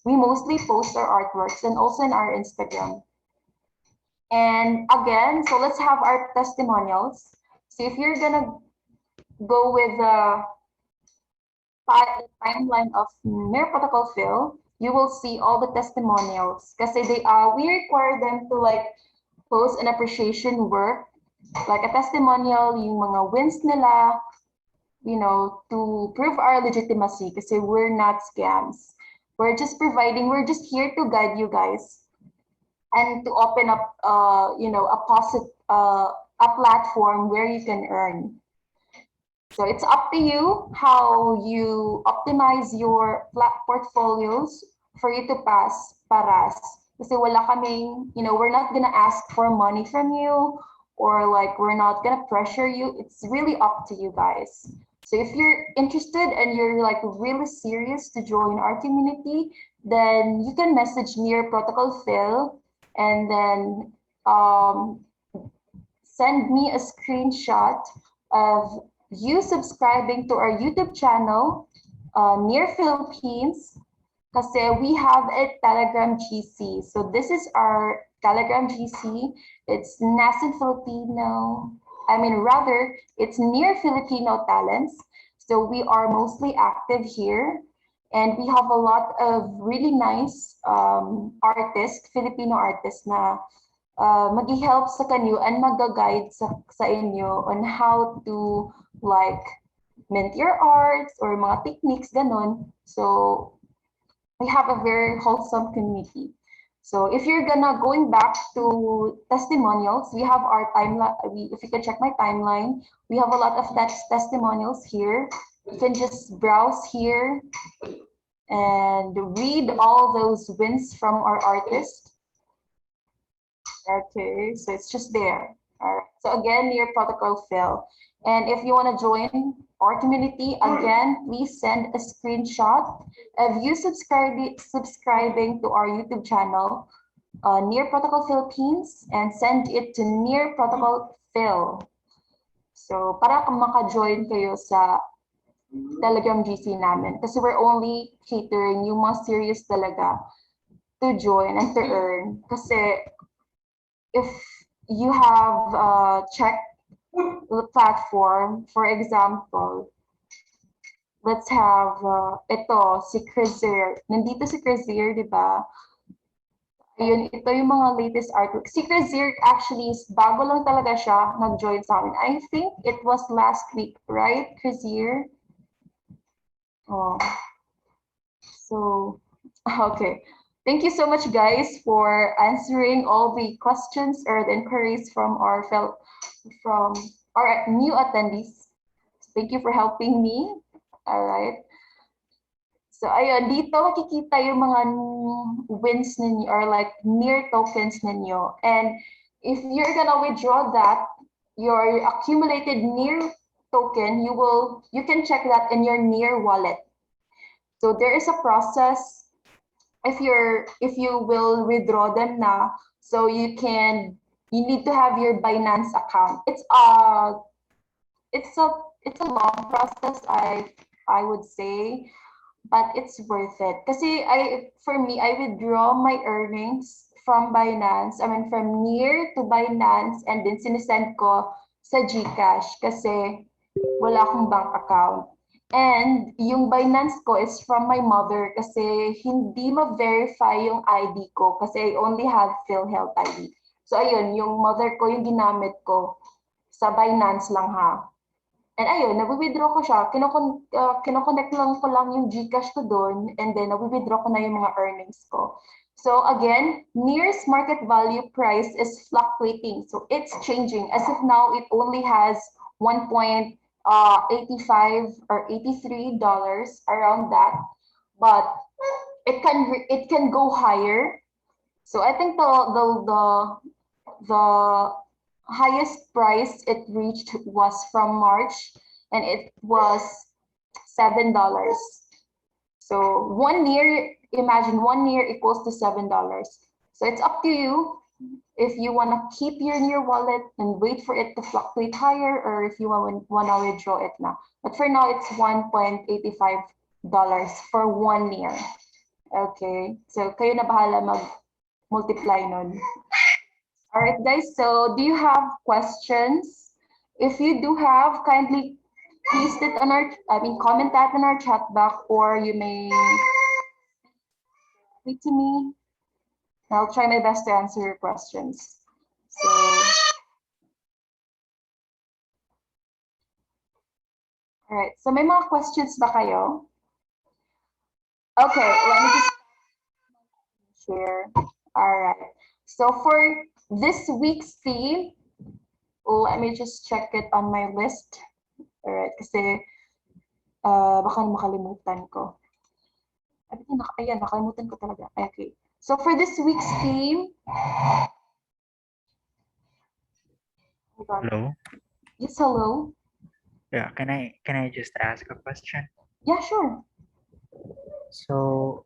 Speaker 3: mostly post our artworks and also in our Instagram. And again, so let's have our testimonials. So if you're gonna go with the timeline of Near Protocol Phil, you will see all the testimonials. Kasi we require them to like post an appreciation work, like a testimonial, yung mga wins nila, you know, to prove our legitimacy kasi we're not scams. We're just here to guide you guys and to open up, you know, a platform where you can earn. So it's up to you how you optimize your portfolios for you to pass paras. Kasi wala kaming, you know, we're not gonna ask for money from you or like we're not gonna pressure you. It's really up to you guys. So if you're interested and you're like really serious to join our community, then you can message Near Protocol Phil and then send me a screenshot of you subscribing to our YouTube channel, Near Philippines, kasi we have a Telegram GC. So this is our Telegram GC. It's it's Near Filipino Talents. So we are mostly active here. And we have a lot of really nice artists, Filipino artists na mag-help sa kanyo and mag-guide sa inyo on how to like mint your arts or mga techniques, ganon. So we have a very wholesome community. So if you're going back to testimonials, we have our timeline. If you can check my timeline, we have a lot of testimonials here. You can just browse here and read all those wins from our artists. Okay, so it's just there. All right. So again, Near Protocol Phil. And if you want to join our community, again, please send a screenshot of you subscribing to our YouTube channel, Near Protocol Philippines, and send it to Near Protocol Phil. So para maka-join kayo sa Telegram GC namin. Kasi we're only catering yung mga serious talaga to join and to earn. Kasi if you have checked the platform, for example, let's have ito, si Crizier. Nandito si Crizier, di ba? Ayun, ito yung mga latest artwork. Si Crizier actually, bago lang talaga siya nag-join sa amin. I think it was last week, right, Crizier? Oh. So, okay. Thank you so much, guys, for answering all the questions or the inquiries from our new attendees. Thank you for helping me. All right. So, ayun, dito makikita yung mga wins ninyo or like near tokens ninyo. And if you're gonna withdraw that, your accumulated near token, you can check that in your near wallet. So there is a process if you will withdraw them now, so you need to have your Binance account. It's a long process, I would say, but it's worth it. Kasi for me, I withdraw my earnings from Binance, from Near to Binance, and then sinesend ko sa GCash kasi wala akong bank account. And yung Binance ko is from my mother kasi hindi ma-verify yung ID ko kasi I only have PhilHealth ID. So ayun, yung mother ko yung ginamit ko sa Binance lang ha. And ayun, nawi-withdraw ko siya. Kinoconnect lang ko lang yung GCash ko doon and then nawi-withdraw ko na yung mga earnings ko. So again, Near's market value price is fluctuating. So it's changing. As of now, it only has 1.85 or $83 around that, but it can go higher. So I think the highest price it reached was from March, and it was $7. So imagine 1 year equals to $7. So it's up to you if you want to keep your near wallet and wait for it to fluctuate higher, or if you want to withdraw it now. But for now, it's $1.85 for 1 year. Okay, so kayo na bahala mag-multiply nun. All right, guys, so do you have questions? If you do have, kindly paste it on our, comment that in our chat box, or you may tweet to me. I'll try my best to answer your questions. So, all right, so may mga questions ba kayo? Okay, let me just share. All right, so for this week's theme, let me just check it on my list. All right, kasi baka makalimutan ko. Ayan, nakalimutan ko talaga. Okay, so for this week's theme, hold on.
Speaker 9: Hello.
Speaker 3: Yes, hello.
Speaker 9: Yeah, can I just ask a question?
Speaker 3: Yeah, sure.
Speaker 9: So,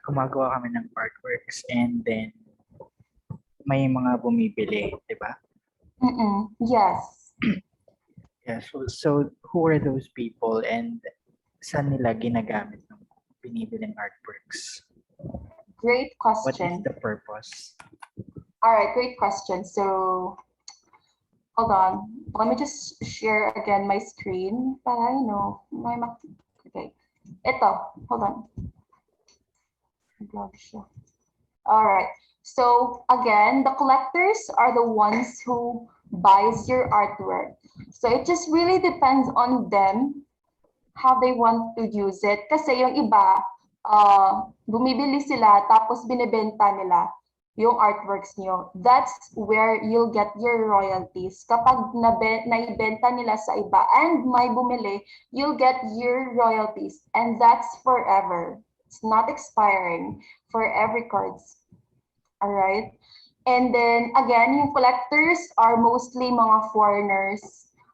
Speaker 9: gumagawa kami ng artworks and then may mga bumibili, di ba?
Speaker 3: Yes.
Speaker 9: Yeah, so who are those people and saan nila ginagamit ng binibiling artworks?
Speaker 3: Great
Speaker 9: What is
Speaker 3: question.
Speaker 9: the purpose?
Speaker 3: All right, great question. So, hold on. Let me just share again my screen para you know okay. Ito, hold on. All right. So again, the collectors are the ones who buys your artwork. So it just really depends on them how they want to use it. Kasi yung iba, bumibili sila tapos binibenta nila yung artworks nyo. That's where you'll get your royalties. Kapag naibenta nila sa iba and may bumili, you'll get your royalties. And that's forever. It's not expiring for every cards. All right. And then again, yung collectors are mostly mga foreigners.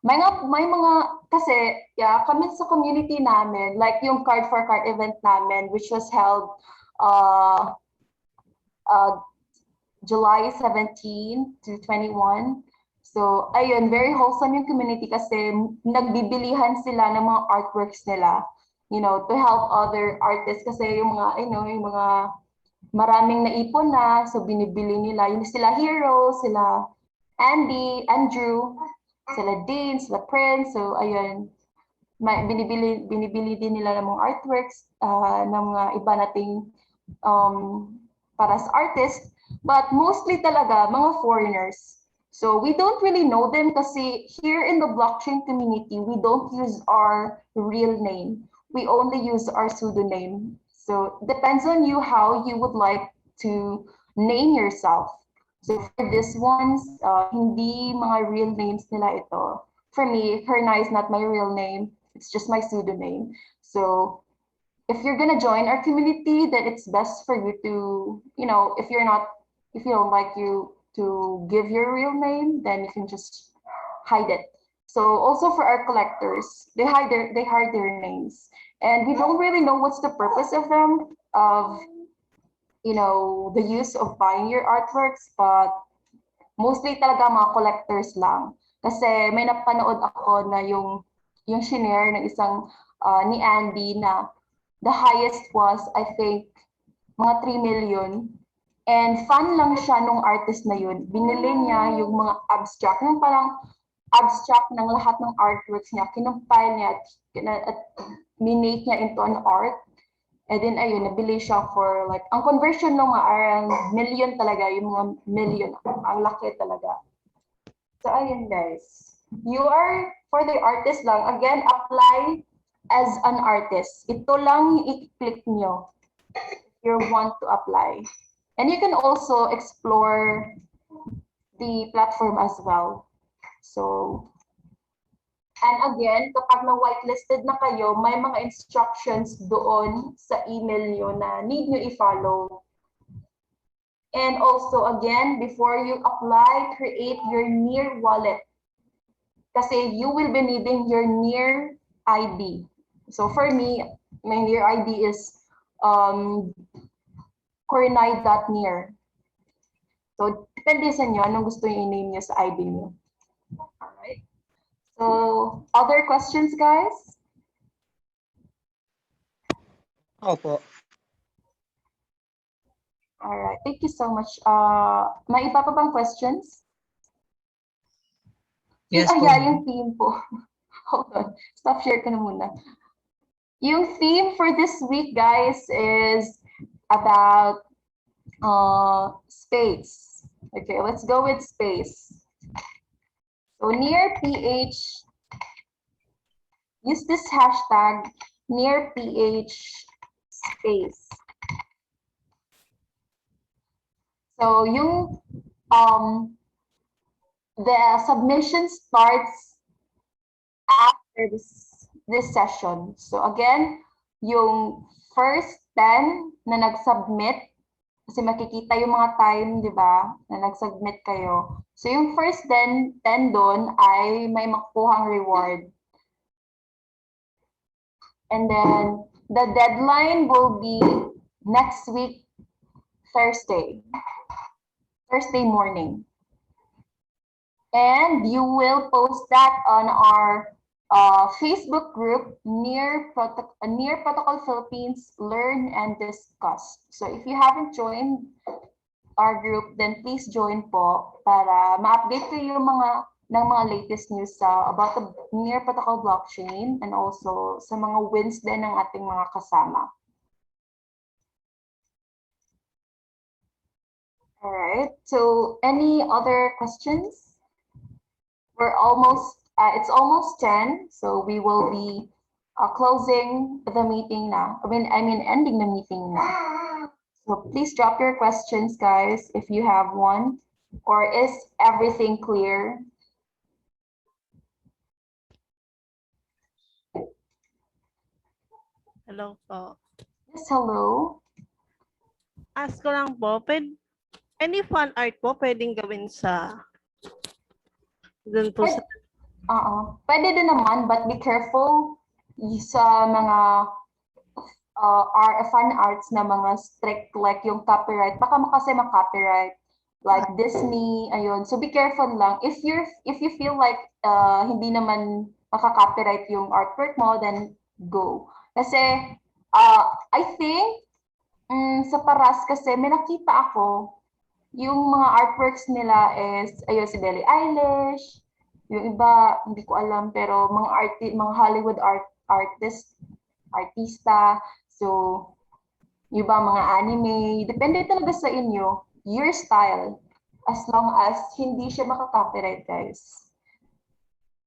Speaker 3: May mga, kasi, yeah, kami sa community namin, like yung card for card event namin, which was held July 17 to 21. So, ayun, very wholesome yung community kasi nagbibilihan sila ng mga artworks nila, you know, to help other artists kasi yung mga, you know, yung mga maraming naipon na, so binibili nila, yung sila Hero, sila Andy, Andrew, sila Dean, sila Prince, so ayun, binibili din nila ng mga artworks ng mga iba nating para sa artist, but mostly talaga mga foreigners. So we don't really know them kasi here in the blockchain community, we don't use our real name. We only use our pseudonym. So depends on you how you would like to name yourself. So for this ones, hindi mga real names nila ito. For me, Herna is not my real name. It's just my pseudonym. So if you're gonna join our community, then it's best for you to, you know, if you don't like you to give your real name, then you can just hide it. So also for our collectors, they hide their names. And we don't really know what's the purpose of them, of, you know, the use of buying your artworks, but mostly talaga mga collectors lang. Kasi may napanood ako na yung shinare ng isang ni Andy na the highest was, I think, mga 3 million. And fan lang siya nung artist na yun. Binili niya yung mga abstract, yung parang abstract ng lahat ng artworks niya, kinumpile niya at minate niya into an art. And then ayun, nabili siya for like, ang conversion ng mga around million talaga, yung mga million. Ang laki talaga. So ayun guys. You are, for the artist lang, again, apply as an artist. Ito lang yung i-click nyo if you want to apply. And you can also explore the platform as well. So, and again, kapag na-whitelisted na kayo, may mga instructions doon sa email nyo na need nyo i-follow. And also, again, before you apply, create your near wallet. Kasi you will be needing your near ID. So for me, my near ID is coronide.near. So, depende sa inyo anong gusto yung i-name nyo sa ID nyo. Alright. So, other questions, guys?
Speaker 6: Opo.
Speaker 3: Alright, thank you so much. May iba pa bang questions?
Speaker 5: Yes po.
Speaker 3: Yeah, yung theme po. Hold on, stop share ka na muna. Yung theme for this week, guys, is about space. Okay, let's go with space. So near PH, use this hashtag near PH space. So yung the submission starts after this session. So again, yung first 10 na nag-submit, kasi makikita yung mga time, di ba, na nag-submit kayo. So yung first 10 doon ay may makukuhang reward. And then the deadline will be next week, Thursday morning. And you will post that on our Facebook group, Near Protocol Philippines, Learn and Discuss. So if you haven't joined our group, then please join po para ma-update kayo ng mga latest news about the Near Protocol blockchain and also sa mga wins din ng ating mga kasama. All right, so any other questions? We're almost, it's almost 10, so we will be closing the meeting now. I mean, ending the meeting now. So please drop your questions, guys, if you have one, or is everything clear?
Speaker 1: Hello po.
Speaker 3: Yes, hello.
Speaker 1: Ask ko lang po, any fan art po pwedeng gawin sa dun po sa
Speaker 3: Pwede din naman, but be careful sa mga fan arts na mga strict, like yung copyright. Baka kasi copyright, like Disney, ayun. So be careful lang. If you feel like hindi naman makaka-copyright yung artwork mo, then go. Kasi I think sa Paras kasi may nakita ako yung mga artworks nila is ayun si Billie Eilish, yung iba hindi ko alam, pero mga Hollywood artista, so yung iba mga anime, depende talaga sa inyo, your style, as long as hindi siya makaka-copyright, guys.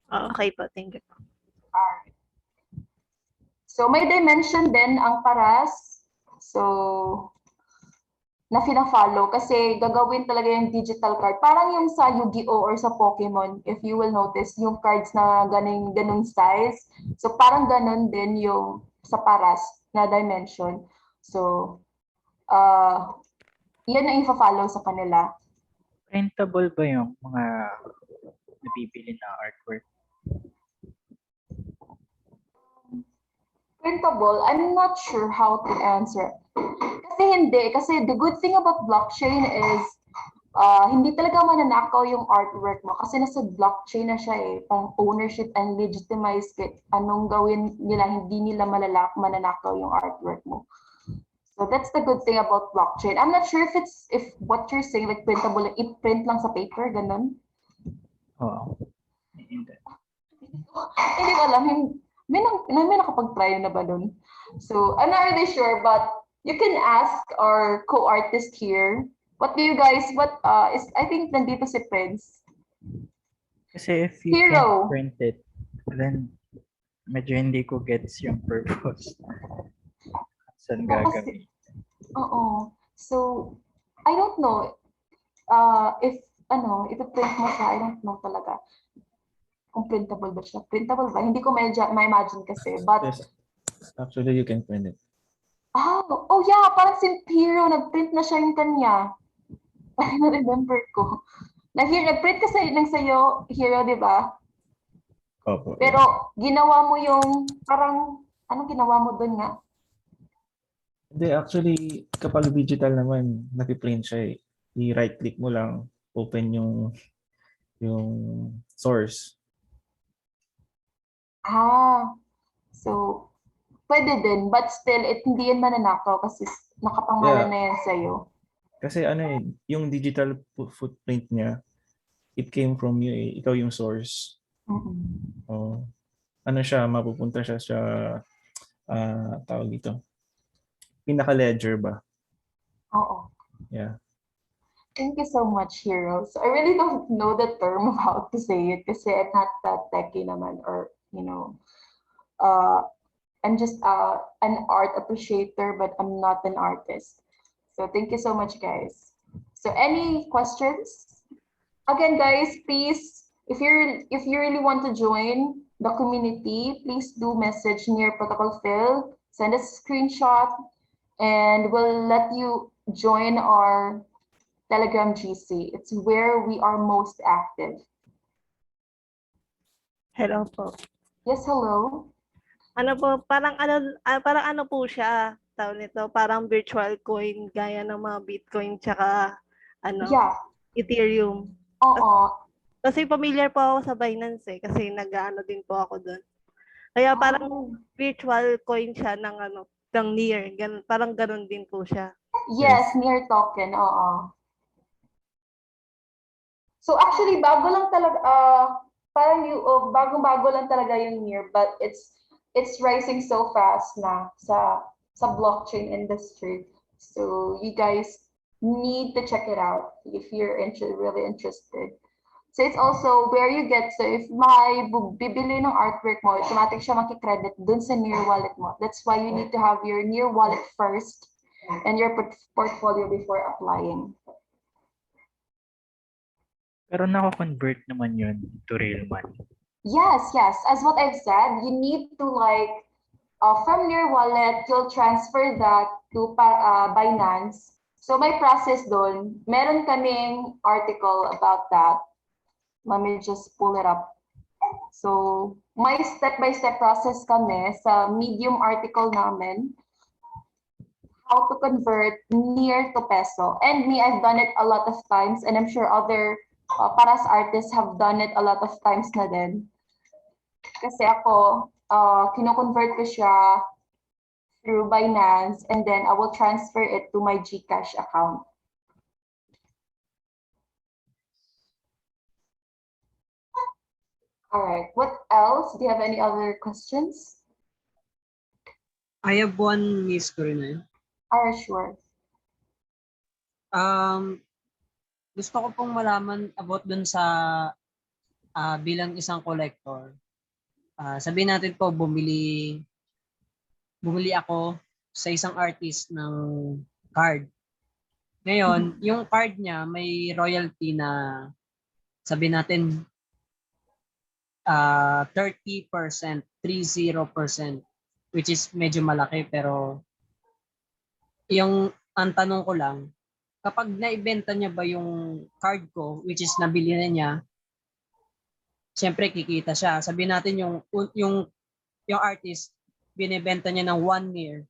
Speaker 1: okay po, thank you.
Speaker 3: Alright. So may dimension din ang Paras, so na fina-follow kasi gagawin talaga yung digital card. Parang yung sa Yu-Gi-Oh or sa Pokemon, if you will notice, yung cards na ganung size. So parang ganun din yung sa Paras na dimension. So, yan ang ifa-follow sa kanila.
Speaker 9: Printable ba yung mga nabibili na artwork?
Speaker 3: Printable, I'm not sure how to answer. Kasi the good thing about blockchain is hindi talaga mananakaw yung artwork mo kasi nasa blockchain na siya pang ownership and legitimize anong gawin nila, hindi nila mananakaw yung artwork mo. So that's the good thing about blockchain. I'm not sure if what you're saying like printable, i-print lang sa paper, ganun.
Speaker 9: Oo.
Speaker 3: Hindi ko alam, may nakapag-try na ba dun? So I'm not really sure, but you can ask our co-artist here. What do you guys, I think nandito si Prince.
Speaker 9: Kasi if you
Speaker 3: Hero.
Speaker 9: can't print it, then medyo hindi ko gets yung purpose. Saan gagawin?
Speaker 3: Oo. So, I don't know if ipiprint mo siya, I don't know talaga. Kung printable ba siya. Printable ba? Hindi ko ma-imagine kasi. But,
Speaker 10: Yes. Actually, you can print it.
Speaker 3: oh yeah, parang si Hero, nag-print na siya yung kanya. Parang na-remember ko. Nag-print kasi lang sa'yo, Hero, di ba?
Speaker 10: Opo.
Speaker 3: Pero, ginawa mo yung, parang, anong ginawa mo dun nga?
Speaker 10: Hindi, actually, kapag digital naman, napiprint siya eh. I-right click mo lang, open yung source.
Speaker 3: So, pwede din, but still, hindi yan mananakaw kasi nakapangalan
Speaker 10: Yeah.
Speaker 3: na yan sa'yo.
Speaker 10: Kasi yung digital footprint niya, it came from you eh. Ikaw yung source. Oh, ano siya, mapupunta siya sa tawag dito. Pinaka-ledger ba?
Speaker 3: Oo.
Speaker 10: Yeah.
Speaker 3: Thank you so much, Hero. So I really don't know the term of how to say it kasi I'm not that techy naman or, I'm just an art appreciator, but I'm not an artist. So thank you so much, guys. So any questions? Again, guys, please, if you really want to join the community, please do message near Protocol Phil, send us a screenshot, and we'll let you join our Telegram GC. It's where we are most active.
Speaker 1: Hello po.
Speaker 3: Yes, hello.
Speaker 1: Ano po, parang ano po siya, tawag nito, parang virtual coin, gaya ng mga Bitcoin, tsaka,
Speaker 3: Yeah.
Speaker 1: Ethereum.
Speaker 3: Oo.
Speaker 1: Kasi familiar po ako sa Binance kasi nag-ano din po ako doon. Kaya parang virtual coin siya ng NEAR. Parang ganun din po siya.
Speaker 3: Yes, NEAR token, oo. So actually, bago lang talaga, bagong-bago lang talaga yung NEAR, but it's rising so fast na sa blockchain industry. So you guys need to check it out if you're really interested. So it's also where you get, so if bibili ng artwork mo, automatic siya makikredit dun sa NEAR wallet mo. That's why you need to have your NEAR wallet first and your portfolio before applying.
Speaker 9: Pero nako-convert naman yun to real money.
Speaker 3: Yes. As what I've said, you need to from your wallet, you'll transfer that to Binance. So may process doon. Meron kaming article about that. Let me just pull it up. So may step-by-step process kami sa Medium article namin. How to convert NEAR to peso. And me, I've done it a lot of times, and I'm sure other Paras artists have done it a lot of times na din. Kasi ako, kino-convert ko siya through Binance, and then I will transfer it to my GCash account. All right, what else? Do you have any other questions?
Speaker 5: I have one, Miss Corina.
Speaker 3: All right, sure.
Speaker 5: Gusto ko pong malaman about dun sa bilang isang collector. Sabihin natin po, bumili ako sa isang artist ng card. Ngayon, yung card niya may royalty na sabihin natin 30%, 30%, which is medyo malaki, pero ang tanong ko lang, kapag naibenta niya ba yung card ko, which is nabili na niya, siyempre kikita siya. Sabihin natin yung artist, binibenta niya ng 1 year,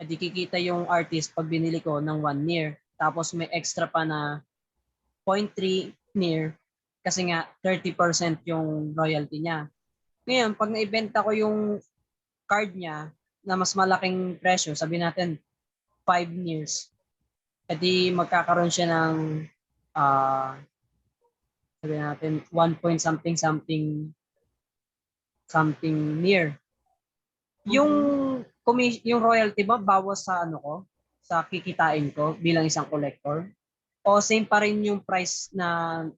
Speaker 5: at kikita yung artist pag binili ko ng 1 year. Tapos may extra pa na 0.3 year kasi nga 30% yung royalty niya. Ngayon, pag naibenta ko yung card niya na mas malaking presyo, sabihin natin 5 years, edi magkakaroon siya ng sabihin natin 1 point something near. Yung royalty ba bawas sa sa kikitain ko bilang isang collector, o same pa rin yung price na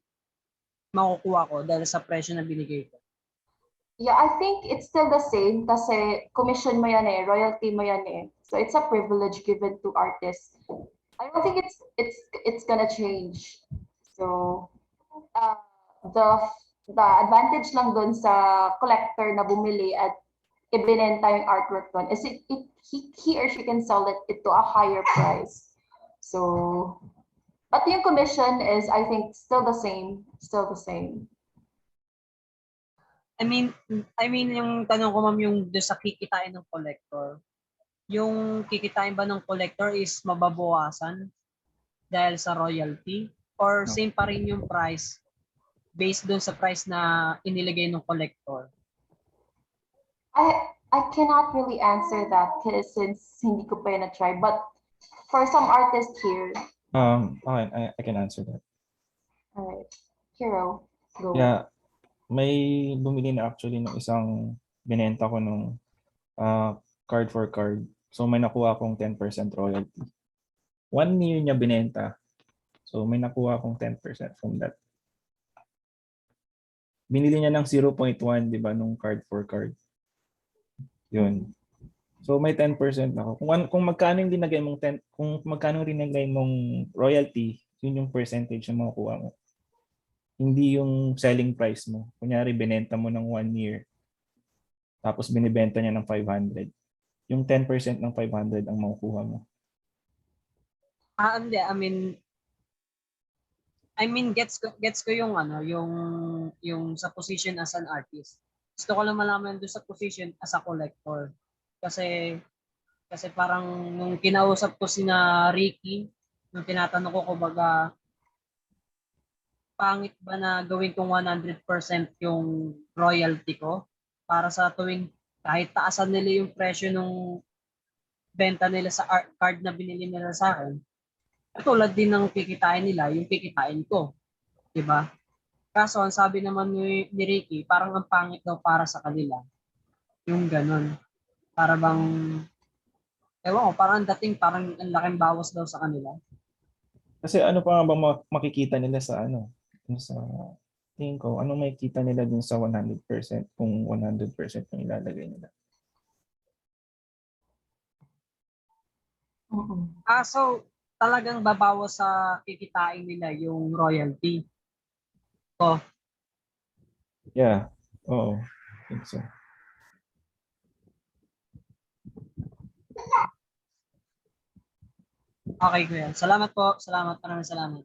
Speaker 5: makukuha ko dahil sa presyo na binigay ko?
Speaker 3: Yeah, I think it's still the same kasi commission mo yan royalty mo yan So it's a privilege given to artists. I don't think it's gonna change. So the advantage lang dun sa collector na bumili at ibinenta yung artwork dun is he or she can sell it to a higher price. So, but yung commission is, I think, still the same.
Speaker 5: I mean yung tanong ko, ma'am, yung doon sa kikitain ng collector. Yung kikitain ba ng collector is mababawasan dahil sa royalty? Or
Speaker 9: No.
Speaker 5: same pa rin yung price based doon sa price na inilagay ng collector?
Speaker 3: I cannot really answer that because since hindi ko pa yun na-try. But for some artists here,
Speaker 10: Okay, I can answer that.
Speaker 3: alright, Hero, go.
Speaker 10: Yeah, may bumili na actually ng isang binenta ko nung card for card. So may nakuha akong 10% royalty. 1 year niya binenta. So may nakuha akong 10% from that. Binili niya ng 0.1, di ba, nung card for card. Yun. So may 10% ako. Kung magkano yung linagay mong kung magkano rinagay mong royalty, yun yung percentage na makukuha mo. Hindi yung selling price mo. Kunyari binenta mo ng 1 year. Tapos binibenta niya ng 500. Yung 10% ng 500 ang makukuha mo.
Speaker 5: Hindi, I mean gets ko yung yung sa position as an artist. Gusto ko lang malaman doon sa position as a collector. Kasi parang nung kinausap ko sina Ricky, nung tinatanong ko kumbaga pangit ba na gawin kong 100% yung royalty ko para sa tuwing kahit taasan nila yung presyo nung benta nila sa card na binili nila sa akin, tulad din ng kikitain nila, yung kikitain ko. Diba? Kaso ang sabi naman ni Ricky, parang ang pangit daw para sa kanila. Yung ganun. Para bang, ewan ko, parang dating parang ang laking bawas daw sa kanila.
Speaker 10: Kasi ano pa nga bang makikita nila sa sa tingin ko, ano makikita nila dun sa 100% kung 100% yung ilalagay nila?
Speaker 5: So talagang babawas sa kikitain nila yung royalty. Oh.
Speaker 10: Yeah. Oo. I think so.
Speaker 5: Okay, kuya. Salamat po. Maraming salamat.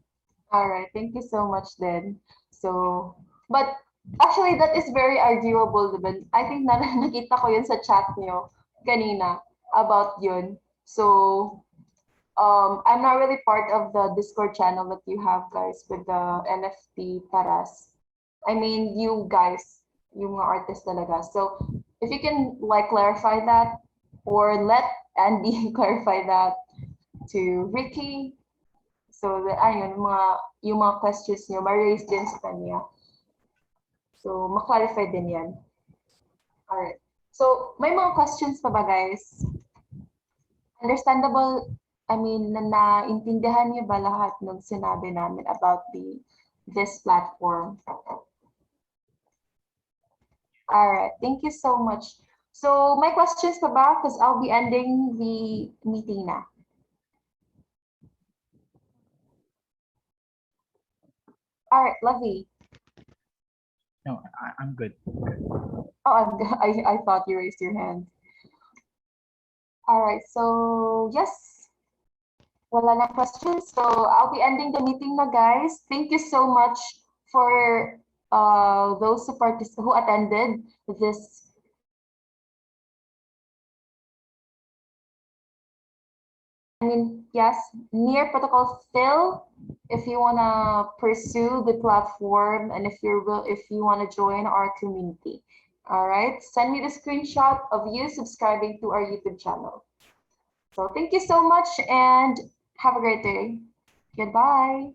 Speaker 3: All right, thank you so much then. So, but actually that is very arguable, diba? I think nakita ko yun sa chat niyo kanina about yun. So, I'm not really part of the Discord channel that you have, guys, with the NFT paras. I mean, you guys, yung mga artists talaga. So, if you can like clarify that or let Andy clarify that to Ricky. So, ayun, yung mga questions niyo, ma-raise din sa kanya. So, ma-clarify din yan. Alright. So, may mga questions pa ba, guys? Understandable, I mean, naintindihan niyo ba lahat ng sinabi namin about this platform? Alright, thank you so much. So, may questions pa ba? Because I'll be ending the meeting na. All right, Lovey.
Speaker 9: No, I'm good.
Speaker 3: Oh, I thought you raised your hand. All right, so yes, wala na questions. So I'll be ending the meeting na, guys. Thank you so much for those who attended this. I mean, yes, near protocol Phil, if you wanna pursue the platform and if you wanna join our community. All right, send me the screenshot of you subscribing to our YouTube channel. So thank you so much and have a great day. Goodbye.